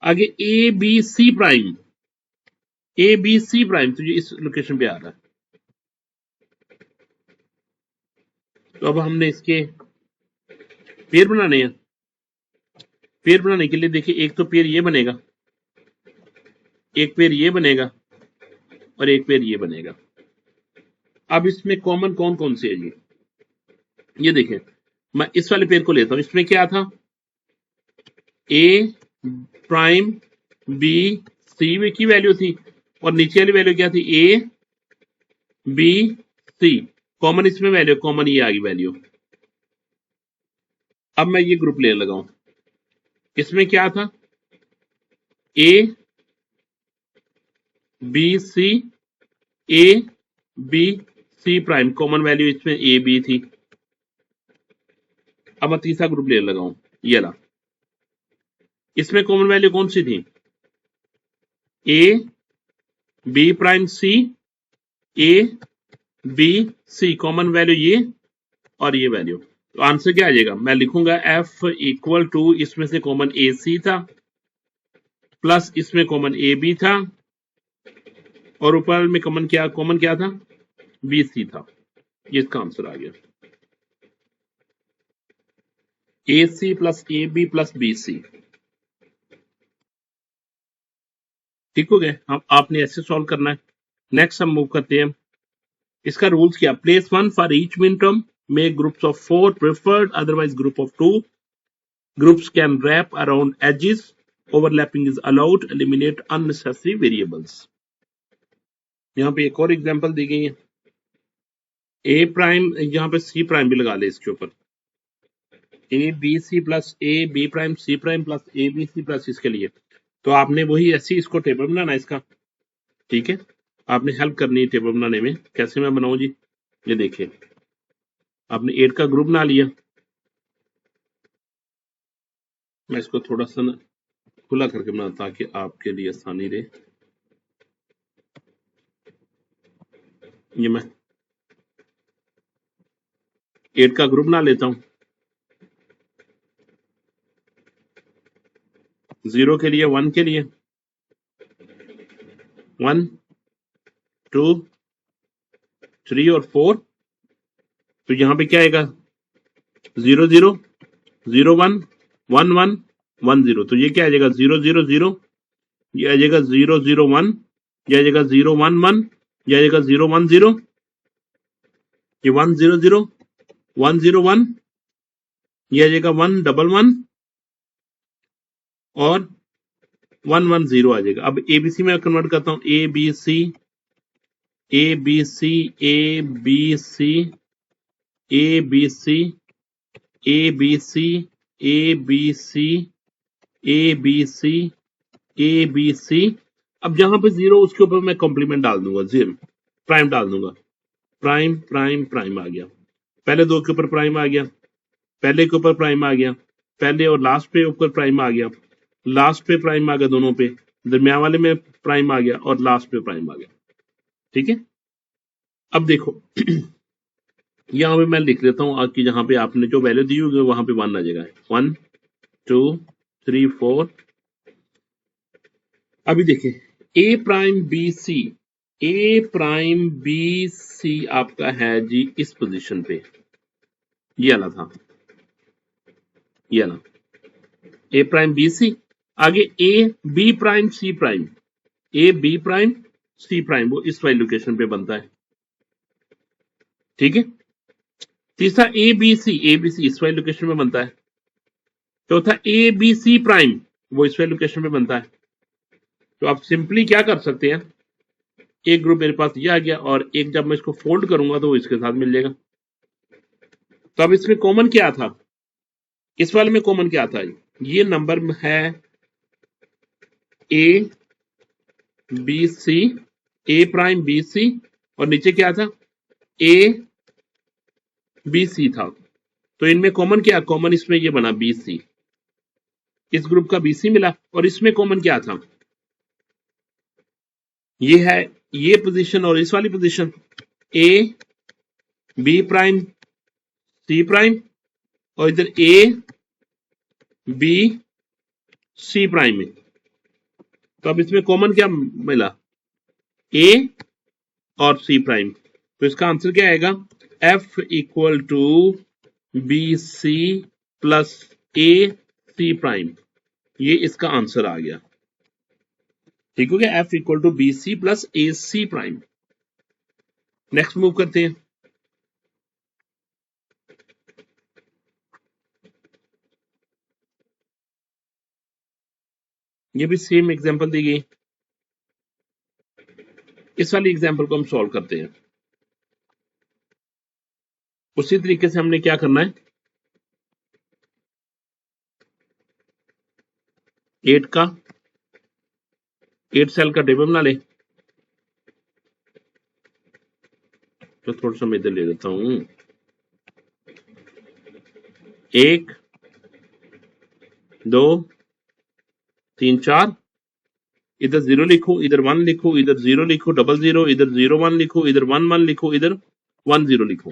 आगे A B C prime, A B C prime, तो ये इस लोकेशन पे आ रहा है। तो अब हमने इसके पेयर बनाने हैं। पेयर बनाने के लिए देखिए एक तो पेयर ये बनेगा, एक पेयर ये बनेगा और एक पेयर ये बनेगा। अब इसमें कॉमन कौन कौन से है जी, ये देखें, मैं इस वाले पेयर को लेता हूं, इसमें क्या था, ए प्राइम बी सी की वैल्यू थी और नीचे वाली वैल्यू क्या थी, ए बी सी। कॉमन इसमें वैल्यू, कॉमन ये आ गई वैल्यू। अब मैं ये ग्रुप लेने लगा हूं, इसमें क्या था, A B C, A B C prime, common value इसमें ए बी थी। अब मैं तीसरा ग्रुप लेने लगा हूं, ये ला, इसमें कॉमन वैल्यू कौन सी थी, A B prime C, A B C, common value ये और ये वैल्यू। तो आंसर क्या आ जाएगा, मैं लिखूंगा एफ इक्वल टू, इसमें से कॉमन ए सी था प्लस इसमें कॉमन ए बी था और ऊपर में कॉमन क्या था, बी सी था। ये इसका आंसर आ गया, A C plus A B plus B C. ठीक हो गया, हम आपने ऐसे सॉल्व करना है। नेक्स्ट हम मूव करते हैं, इसका रूल्स क्या, place 1 for each minterm, make groups of 4 preferred, otherwise group of 2, groups can wrap around edges, overlapping is allowed, eliminate unnecessary variables. यहां पे एक और एग्जांपल दी गई है, ए प्राइम, यहां पे सी प्राइम भी लगा ले इसके ऊपर, A B C plus A B prime C prime plus A B C plus इसके लिए। तो आपने वही ऐसे इसको टेबल बनाना है इसका, ठीक है, आपने हेल्प करनी है टेबल बनाने में। कैसे मैं बनाऊं जी, ये देखिए, आपने 8 का ग्रुप बना लिया, मैं इसको थोड़ा सा ना खुला करके बनाता ताकि आपके लिए आसानी रहे। ये मैं 8 का ग्रुप बना लेता हूं, 0 के लिए, 1 के लिए, 1 2 3 और 4। तो यहां पे क्या आएगा, 0 0 0 1 1 1 1 0। तो ये क्या आ जाएगा, 0 0 0, ये आ जाएगा 0 0 1, ये आ जाएगा 0 1 1, ये आ जाएगा 0 1 0, ये 1 0 0 1 0 1, ये आ जाएगा 1 1 1 और 1 1 0 आ जाएगा। अब एबीसी में कन्वर्ट करता हूं, A B C A B C A B C A B C A B C A B C A B C A B C. अब जहां पे 0 उसके ऊपर मैं कॉम्प्लीमेंट डाल दूंगा, 0 प्राइम डाल दूंगा, प्राइम प्राइम प्राइम आ गया, पहले 2 के ऊपर प्राइम आ गया, पहले के ऊपर प्राइम आ गया, पहले और लास्ट पे ऊपर प्राइम आ गया, लास्ट पे प्राइम आ गया दोनों पे, दरमियान वाले में प्राइम आ गया और लास्ट में प्राइम आ गया। ठीक है, अब देखो यहाँ पे मैं लिख देता हूँ आपकी, जहां पे आपने जो वैल्यू दी होगी वहां पे 1 आ जाएगा। 1 2 3 4। अभी देखिए ए prime B C, A prime B सी आपका है जी इस पोजीशन पे, ये वाला था, ये वाला ए प्राइम बी सी। आगे A B prime C prime, A B prime C prime वो इस वाली लोकेशन पे बनता है। ठीक है, तीसरा ए बी सी इस वाली लोकेशन में बनता है। चौथा ए बी सी प्राइम वो इस वाली लोकेशन पे बनता है। तो आप सिंपली क्या कर सकते हैं, एक ग्रुप मेरे पास ये आ गया और एक जब मैं इसको फोल्ड करूंगा तो वो इसके साथ मिल जाएगा। तो अब इसमें कॉमन क्या था, इस वाले में कॉमन क्या था, ये नंबर है A B C, A prime B C, और नीचे क्या था ए बी सी था। तो इनमें कॉमन क्या, कॉमन इसमें ये बना बी सी, इस ग्रुप का बी सी मिला। और इसमें कॉमन क्या था, ये है ये पोजीशन और इस वाली position, A B prime C prime, और इधर ए बी सी प्राइम में। तो अब इसमें कॉमन क्या मिला, ए और सी प्राइम। तो इसका आंसर क्या आएगा, F equal to B C plus A C prime, ये इसका आंसर आ गया। ठीक हो गया, F equal to B C plus A C prime. Next move करते हैं। ये भी सेम एग्जांपल दी गई, इस वाली एग्जांपल को हम सॉल्व करते हैं। उसी तरीके से हमने क्या करना है, 8 सेल का टेबल बना ले। तो थोड़ा सा मैं इधर ले देता हूं, 1 2 3 4, इधर 0 लिखो, इधर 1 लिखो, इधर 0 लिखो, 00, इधर 01 लिखो, इधर 11 लिखो, इधर 10 लिखो,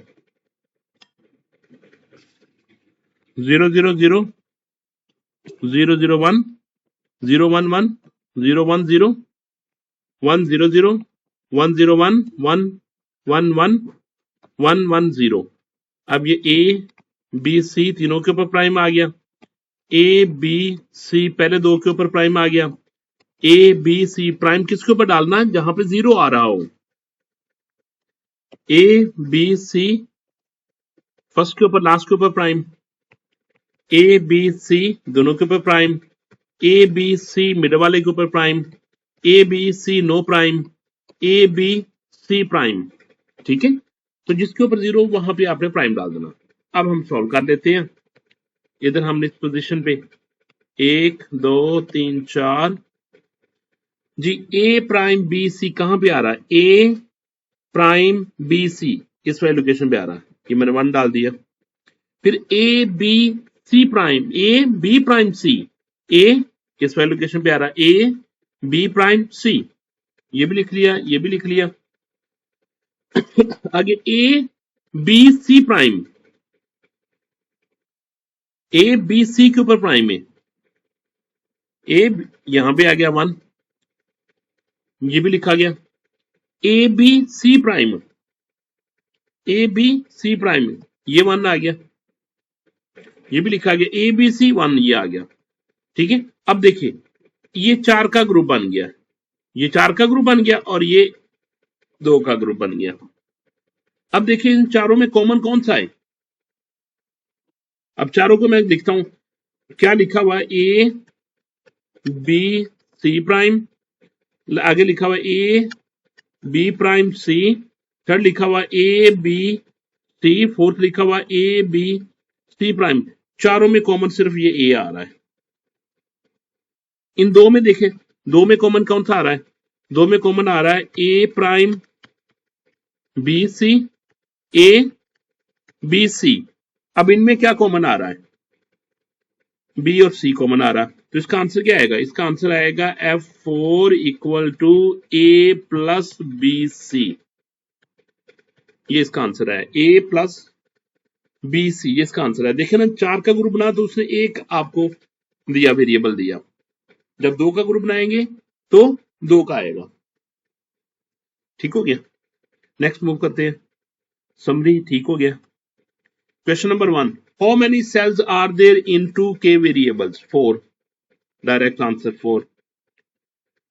0 0 0 0 0 1 0 1 1 0 1 0 1 0 0 1 0 1 1 1 1 1 1 0। अब ये ए बी सी तीनों के ऊपर प्राइम आ गया, ए बी सी पहले दो के ऊपर प्राइम आ गया। ए बी सी प्राइम किसके ऊपर डालना है, जहां पे 0 आ रहा हो। ए बी सी फर्स्ट के ऊपर लास्ट के ऊपर प्राइम, ए बी सी दोनों के ऊपर prime, A B C middle वाले के ऊपर prime, A B C no prime, A B C prime. ठीक है, तो जिसके ऊपर 0 वहां पे आपने प्राइम डाल देना। अब हम सॉल्व कर लेते हैं। इधर हमने इस पोजीशन पे 1 2 3 4 जी, ए प्राइम बी सी कहां पे आ रहा है, ए प्राइम बी सी इस वाली लोकेशन पे आ रहा है, ये मैंने 1 डाल दिया। फिर A B C prime, A B prime C, A इस वाली लोकेशन पे आ रहा है, ए बी प्राइम सी, ये भी लिख लिया, ये भी लिख लिया। आगे A B C prime, A B C के ऊपर प्राइम है, ए यहां पे आ गया 1, ये भी लिखा गया। A B C prime, A B C prime, ये 1 आ गया, ये भी लिखा गया। ए बी सी 1 ये आ गया। ठीक है, अब देखिए ये 4 का ग्रुप बन गया, ये 4 का ग्रुप बन गया और ये 2 का ग्रुप बन गया। अब देखिए इन चारों में कॉमन कौन सा है, अब चारों को मैं लिखता हूं, क्या लिखा हुआ है, ए बी सी प्राइम, आगे लिखा हुआ A B prime C, third लिखा हुआ ए बी सी, फोर्थ लिखा हुआ ए बी सी प्राइम। चारों में कॉमन सिर्फ ये ए आ रहा है। इन दो में देखें, दो में कॉमन कौन सा आ रहा है, दो में कॉमन आ रहा है A prime B C, A B C. अब इनमें क्या कॉमन आ रहा है, बी और सी कॉमन आ रहा, तो इसका आंसर क्या आएगा? इसका आंसर आएगा F4 equal to A plus B C. ये इसका आंसर है, ए प्लस बी सी, ये इसका आंसर है। देखिए ना, 4 का ग्रुप बना तो उसने एक आपको दिया, वेरिएबल दिया। जब 2 का ग्रुप बनाएंगे तो 2 का आएगा। ठीक हो गया? नेक्स्ट मूव करते हैं। समरी ठीक हो गया। Question number 1, how many cells are there in 2k variables? 4। Direct answer 4।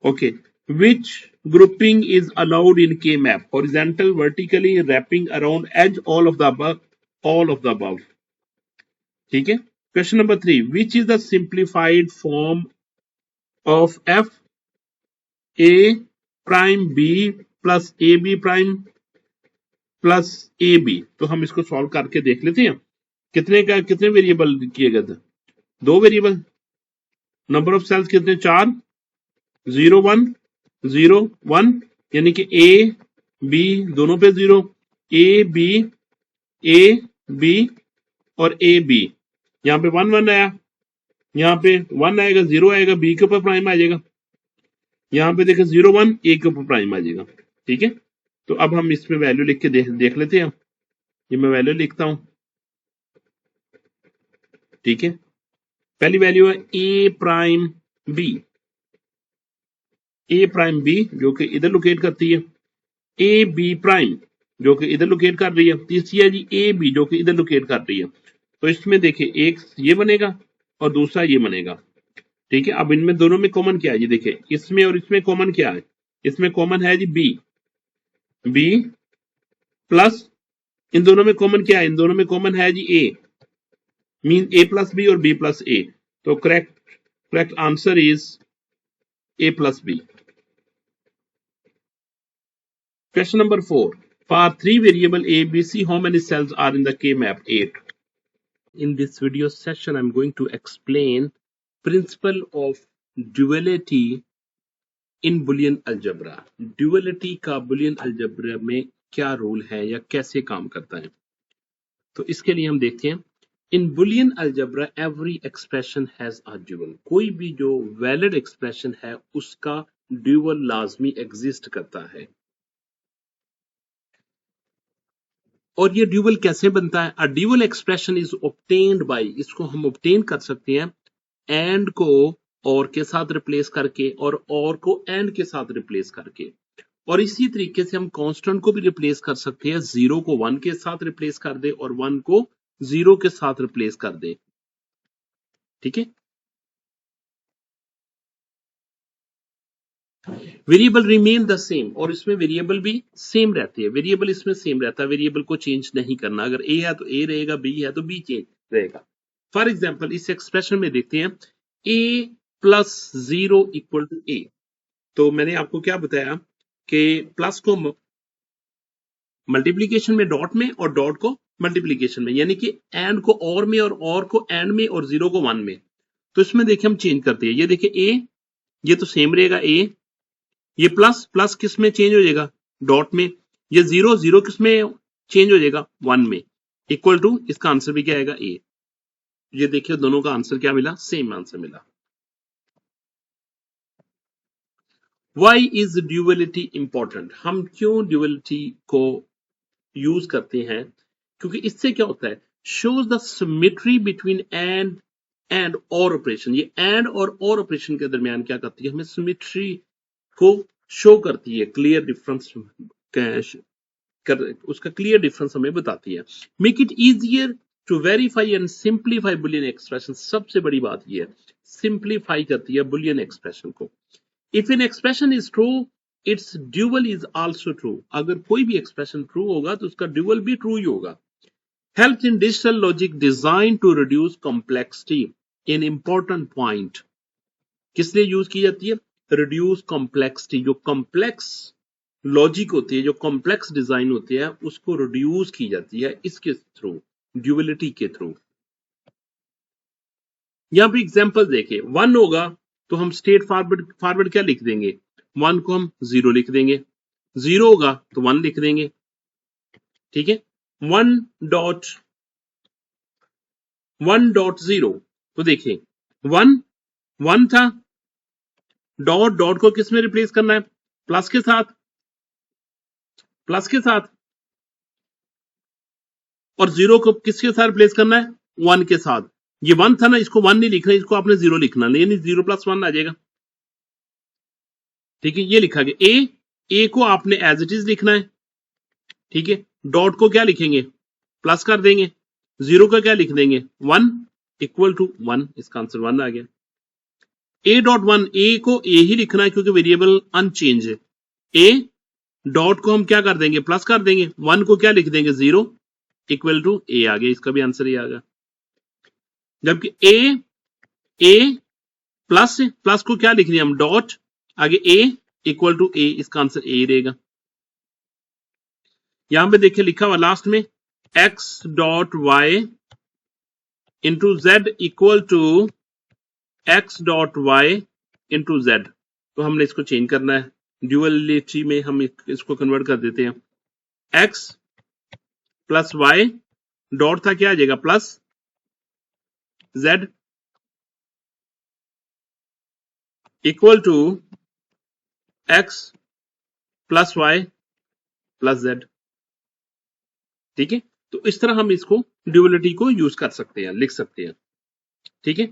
Okay, which grouping is allowed in K map? Horizontal, vertically, wrapping around edge, all of the above, all of the above. ठीक है। Question number 3, which is the simplified form of f a prime b plus ab prime plus ab? तो हम इसको solve करके देख लेते हैं। कितने वेरिएबल किए गए थे? 2 वेरिएबल। नंबर ऑफ सेल्स कितने? 4। 0 1 0 1, यानी कि ए बी दोनों पे 0, ए बी और ए बी। यहाँ पे 1 1 आया, यहाँ पे 1 आएगा, 0 आएगा, बी के ऊपर प्राइम आ जाएगा। यहाँ पे देखें 0 1, ए के ऊपर प्राइम आ जाएगा। ठीक है, तो अब हम इसमें वैल्यू लिख के देख लेते हैं। ये मैं वैल्यू लिखता हूं। ठीक है, पहली वैल्यू है A prime B, A prime B जो कि इधर लोकेट करती है, ए बी प्राइम जो कि इधर लोकेट कर रही है, तीसरी है जी ए बी जो कि इधर लोकेट कर रही है। तो इसमें देखिए, एक ये बनेगा और दूसरा ये बनेगा। ठीक है, अब इनमें दोनों में कॉमन क्या है? ये देखिए, इसमें और इसमें कॉमन क्या है? इसमें कॉमन है जी बी प्लस, इन दोनों में कॉमन क्या है? इन दोनों में कॉमन है जी ए, मीन ए प्लस बी और बी प्लस ए। तो correct answer is A plus B. Question number 4. For 3 variable A, B, C, how many cells are in the K map? 8. In this video session, I'm going to explain principle of duality in Boolean algebra. Duality का Boolean algebra में क्या rule है या कैसे काम करता है? तो इसके लिए हम देखते हैं। In Boolean algebra, every expression has a dual. कोई भी जो valid expression है उसका dual लाजमी exist करता है। और ये ड्यूअल कैसे बनता है? अ dual expression is obtained by, इसको हम ऑब्टेन कर सकते हैं एंड को और के साथ रिप्लेस करके और को एंड के साथ रिप्लेस करके। और इसी तरीके से हम कांस्टेंट को भी रिप्लेस कर सकते हैं, 0 को 1 के साथ रिप्लेस कर दे और 1 को 0 के साथ रिप्लेस कर दे। ठीक है, वेरिएबल रिमेन द सेम, और इसमें वेरिएबल भी सेम रहती है। वेरिएबल इसमें सेम रहता है, वेरिएबल को चेंज नहीं करना। अगर ए है तो ए रहेगा, बी है तो बी चेंज रहेगा। फॉर एग्जाम्पल इस एक्सप्रेशन में देखते हैं ए प्लस 0 इक्वल टू ए। तो मैंने आपको क्या बताया कि प्लस को मल्टीप्लीकेशन में डॉट में और डॉट को मल्टीप्लीकेशन में, यानी कि एंड को और में और को एंड में और 0 को 1 में। तो इसमें देखिए हम चेंज करते हैं। ये देखिए ए, ये तो सेम रहेगा ए, ये प्लस प्लस किस में चेंज हो जाएगा? डॉट में। ये 0 0 किस में चेंज हो जाएगा? 1 में। इक्वल टू, इसका आंसर भी क्या आएगा? ए। ये देखिए दोनों का आंसर क्या मिला? सेम आंसर मिला। Why is duality important? हम क्यों ड्यूअलिटी को यूज करते हैं? क्योंकि इससे क्या होता है, shows the symmetry between and और ऑपरेशन। ये एंड और ऑपरेशन के दरमियान क्या करती है? हमें सिमेट्री को शो करती है, क्लियर डिफरेंस उसका क्लियर डिफरेंस हमें बताती है। Make it easier to verify and simplify Boolean expression. सबसे बड़ी बात ये है, सिंप्लीफाई करती है बुलियन एक्सप्रेशन को। If an expression is true, its dual is also true. अगर कोई भी एक्सप्रेशन ट्रू होगा तो उसका ड्यूअल भी ट्रू ही होगा। Help in digital logic design to reduce complexity. In important point किस लिए यूज की जाती है? Reduce complexity. जो कॉम्प्लेक्स लॉजिक होती है, जो कॉम्प्लेक्स डिजाइन होती है, उसको रिड्यूस की जाती है इसके थ्रू, ड्यूअलिटी के थ्रू। यहां पे एग्जांपल देखें, 1 होगा तो हम स्ट्रेट फॉरवर्ड क्या लिख देंगे? 1 को हम 0 लिख देंगे, 0 होगा तो 1 लिख देंगे। ठीक है, 1.0 तो देखिए वन वन था, डॉट डॉट को किस में रिप्लेस करना है? प्लस के साथ, प्लस के साथ, और जीरो को किसके साथ रिप्लेस करना है? वन के साथ। ये वन था ना, इसको वन नहीं लिखना, इसको आपने जीरो लिखना, यानी जीरो प्लस वन आ जाएगा। ठीक है, ये लिखा गया। ए को आपने एज इट इज लिखना है। ठीक है, डॉट को क्या लिखेंगे? प्लस कर देंगे, जीरो का क्या लिख देंगे? One, equal to one. इसका आंसर वन आ गया। ए डॉट वन, ए को ए ही लिखना है क्योंकि वेरिएबल अनचेंज है। ए डॉट को हम क्या कर देंगे? प्लस कर देंगे। वन को क्या लिख देंगे? जीरो, इक्वल टू ए आ गया। इसका भी आंसर ये आ गया। जबकि ए प्लस, प्लस को क्या लिख रहे हम? डॉट, आगे ए, इक्वल टू ए। इसका आंसर ए रहेगा। यहां पे देखिए लिखा हुआ लास्ट में x dot Y into Z equal to x dot Y into Z. तो हमने इसको चेंज करना है, ड्यूअलिटी में हम इसको कन्वर्ट कर देते हैं। x प्लस वाई, डॉट था, क्या आ जाएगा? Plus z equal to x plus Y plus z। ठीक है, तो इस तरह हम इसको ड्यूअलिटी को यूज कर सकते हैं, लिख सकते हैं। ठीक है,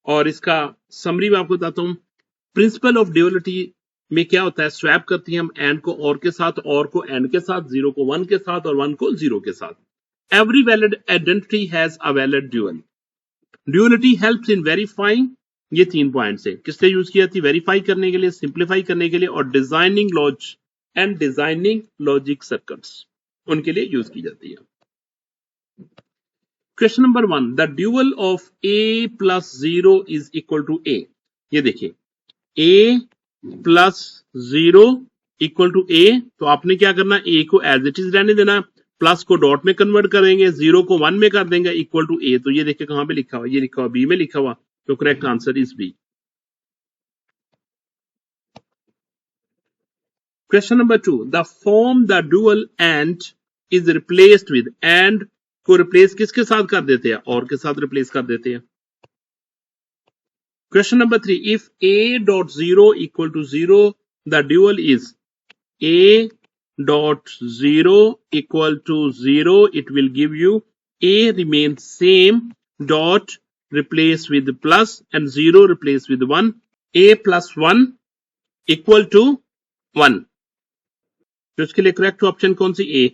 और इसका समरी में आपको बताता हूं। प्रिंसिपल ऑफ ड्यूअलिटी में क्या होता है? स्वैप करती हैं हम एंड को और के साथ, और को एंड के साथ, जीरो को वन के साथ और वन को जीरो के साथ। Every valid identity has a valid dual. Duality helps in verifying, ये 3 पॉइंट्स है। किससे यूज की जाती है? वेरीफाई करने के लिए, सिंप्लीफाई करने के लिए, और designing laws and designing logic circuits, उनके लिए यूज की जाती है। Question number 1, the dual of a plus 0 is equal to a। ये देखिए, a plus 0 equal to a, तो आपने क्या करना? a को एज इट इज रहने देना, प्लस को डॉट में कन्वर्ट करेंगे, जीरो को वन में कर देंगे, इक्वल टू a। तो ये देखिए कहां पे लिखा हुआ? ये लिखा हुआ बी में लिखा हुआ, तो correct answer is B. Question number 2, the form the dual and is replaced with. And को रिप्लेस किसके साथ कर देते हैं? और के साथ रिप्लेस कर देते हैं। Question number 3, if a dot 0 equal to 0, the dual is a dot 0 equal to 0, it will give you a remains same, dot replace with plus, and 0 replace with 1, a plus 1 equal to 1। तो इसके लिए correct option कौन सी? A,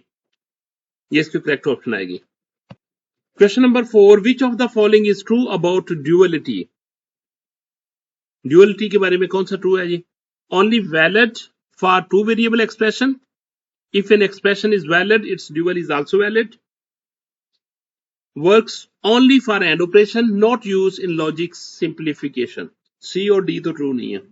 ये इसकी correct option आएगी। Question number 4, which of the following is true about duality. Duality के बारे में कौन सा ट्रू है जी? Only valid for two variable expression. If an expression is valid, its dual is also valid. Works only for and operation, not use in logic simplification. C और D तो true नहीं है।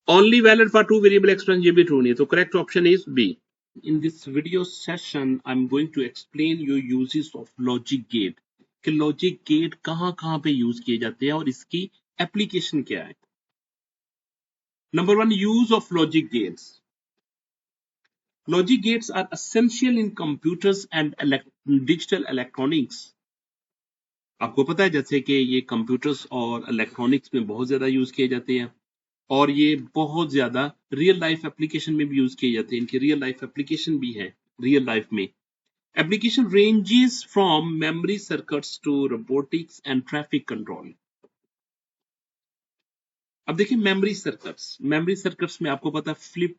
Only valid for two variable expression, ये भी true नहीं है, तो correct option is B. In this video session, I'm going to explain you uses of logic gate, कि लॉजिक गेट कहां पे यूज किए जाते हैं और इसकी एप्लीकेशन क्या है। Number 1, use of logic gates. Logic gates are essential in computers and digital electronics. आपको पता है जैसे कि ये कंप्यूटर्स और इलेक्ट्रॉनिक्स में बहुत ज्यादा यूज किए जाते हैं, और ये बहुत ज्यादा रियल लाइफ एप्लीकेशन में भी यूज किए जाते हैं। इनकी रियल लाइफ एप्लीकेशन भी है रियल लाइफ में। Application ranges from memory circuits to robotics and traffic control। अब देखिए मेमोरी सर्किट्स में आपको पता है flip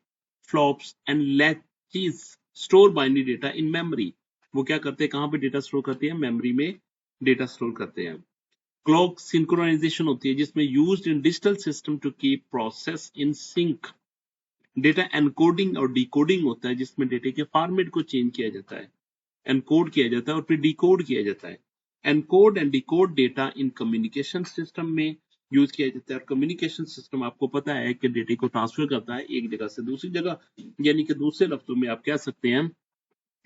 flops and latches store binary data in memory. वो क्या करते हैं? कहां पे डेटा स्टोर करते हैं? मेमोरी में डेटा स्टोर करते हैं। क्लॉक सिंक्रोनाइजेशन होती है जिसमें used in digital system to keep process in sync. Data encoding और डिकोडिंग होता है जिसमें डेटा के फॉर्मेट को चेंज किया जाता है, एनकोड किया जाता है और फिर डिकोड किया जाता है। Encode and decode data in communication system में यूज किया जाता है। और कम्युनिकेशन सिस्टम आपको पता है कि डेटा को ट्रांसफर करता है एक जगह से दूसरी जगह, यानी कि दूसरे लफ्जों में आप कह सकते हैं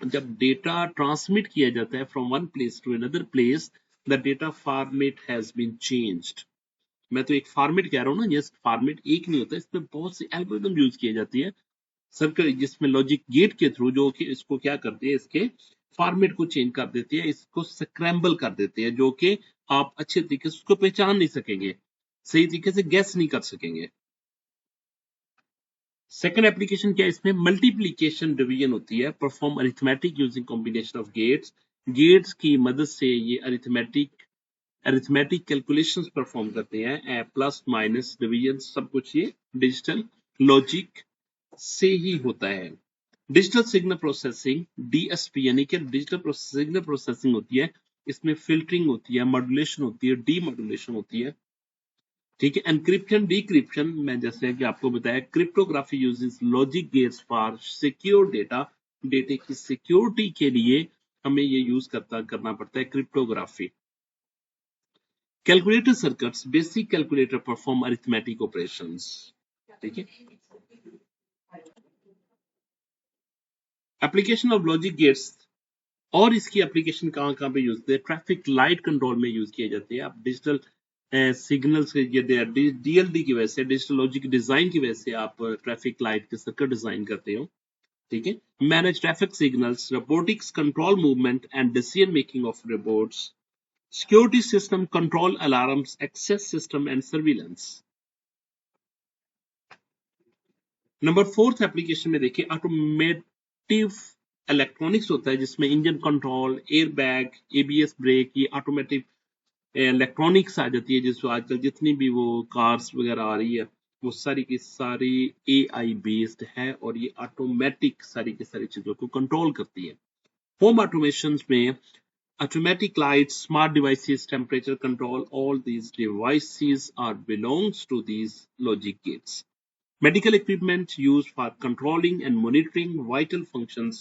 जब डेटा ट्रांसमिट किया जाता है from one place to another place, the data format has been changed. मैं तो एक फॉर्मेट कह रहा हूँ ना, ये फॉर्मेट एक नहीं होता, इसमें बहुत सी एल्गोरिथम यूज किए जाती है सर्किट, जिसमें लॉजिक गेट के थ्रू जो कि इसको क्या करते हैं, इसके फॉर्मेट को चेंज कर देती है, इसको स्क्रैम्बल कर देती है, जो कि आप अच्छे तरीके से उसको पहचान नहीं सकेंगे, सही तरीके से गैस नहीं कर सकेंगे। सेकंड एप्लीकेशन क्या है, इसमें मल्टीप्लीकेशन डिवीजन होती है, perform arithmetic using combination of gates. Gates की मदद से ये अरिथमेटिक कैलकुलेशंस परफॉर्म करते हैं, प्लस माइनस डिवीजन सब कुछ ये डिजिटल लॉजिक से ही होता है। डिजिटल सिग्नल प्रोसेसिंग डीएसपी यानी कि डिजिटल सिग्नल प्रोसेसिंग होती है, इसमें फिल्टरिंग होती है, मॉड्यूलेशन होती है, डीमॉड्यूलेशन होती है, ठीक है। एनक्रिप्शन डिक्रिप्शन मैं जैसे कि आपको बताया, cryptography uses logic gates for secure data, data की सिक्योरिटी के लिए हमें ये यूज करना पड़ता है cryptography. Calculator circuits basic calculator perform arithmetic operations, ठीक है। एप्लीकेशन ऑफ लॉजिक गेट्स और इसकी एप्लीकेशन कहाँ कहाँ पे यूज होते हैं, ट्रैफिक लाइट कंट्रोल में यूज किए जाते हैं। आप डिजिटल सिग्नल्स डीएलडी की वजह से, डिजिटल लॉजिक डिजाइन की वजह से आप ट्रैफिक लाइट के सर्किट डिजाइन करते हो, ठीक है। Manage traffic signals, robotics control movement and decision making of robots, security system control alarms, access system and surveillance. Number fourth application में देखिए, ऑटोमेटिव इलेक्ट्रॉनिक्स होता है, जिसमें engine control, airbag, ABS brake, ये ऑटोमेटिव इलेक्ट्रॉनिक्स आ जाती है, जिसको आजकल जितनी भी वो कार्स वगैरह आ रही है, वो सारी की सारी एआई बेस्ड है, और ये ऑटोमेटिक सारी की सारी चीजों को कंट्रोल करती है। होम ऑटोमेशन में automatic lights, smart devices, temperature control, all these devices are belongs to these logic gates. Medical equipment used for controlling and monitoring vital functions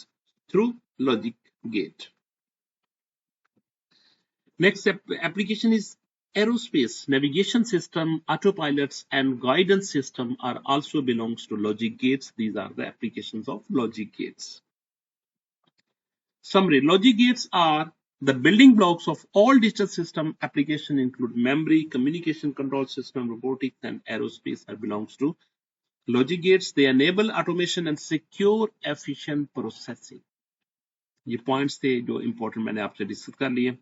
through logic gate. Next application is aerospace. Navigation system, autopilots and guidance system are also belongs to logic gates. These are the applications of logic gates. Summary. Logic gates are the building blocks of all digital system application, include memory, communication control system, robotics and aerospace are belongs to logic gates. They enable automation and secure efficient processing. ये points थे जो important मैंने आपसे discuss कर लिए।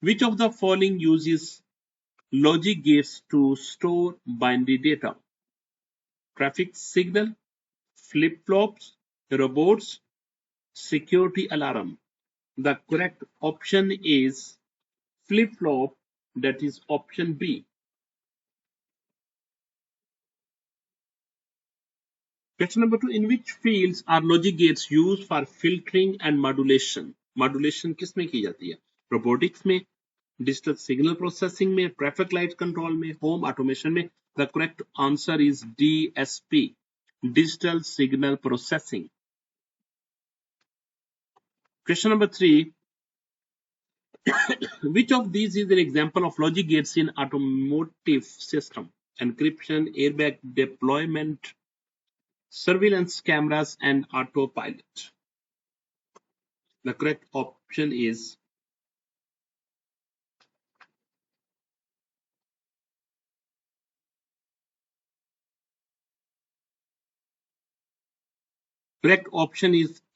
Which of the following uses logic gates to store binary data? Traffic signal, flip-flops, robots, security alarm. The correct option is flip-flop, that is option B. Question number 2. In which fields are logic gates used for filtering and modulation? Modulation किस में की जाती है? Robotics में, digital signal processing में, traffic light control में, home automation में. The correct answer is DSP, digital signal processing. Question number 3. Which of these is an example of logic gates in automotive system? Encryption, airbag deployment, surveillance cameras and autopilot. The correct option is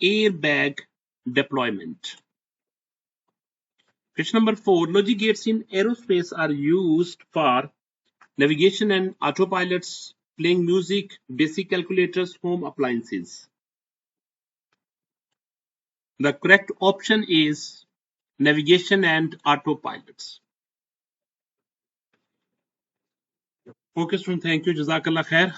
airbag deployment. Question number 4. Logic gates in aerospace are used for navigation and autopilots, playing music, basic calculators, home appliances. The correct option is navigation and autopilots. Okay, students, thank you. Jazakallah khair.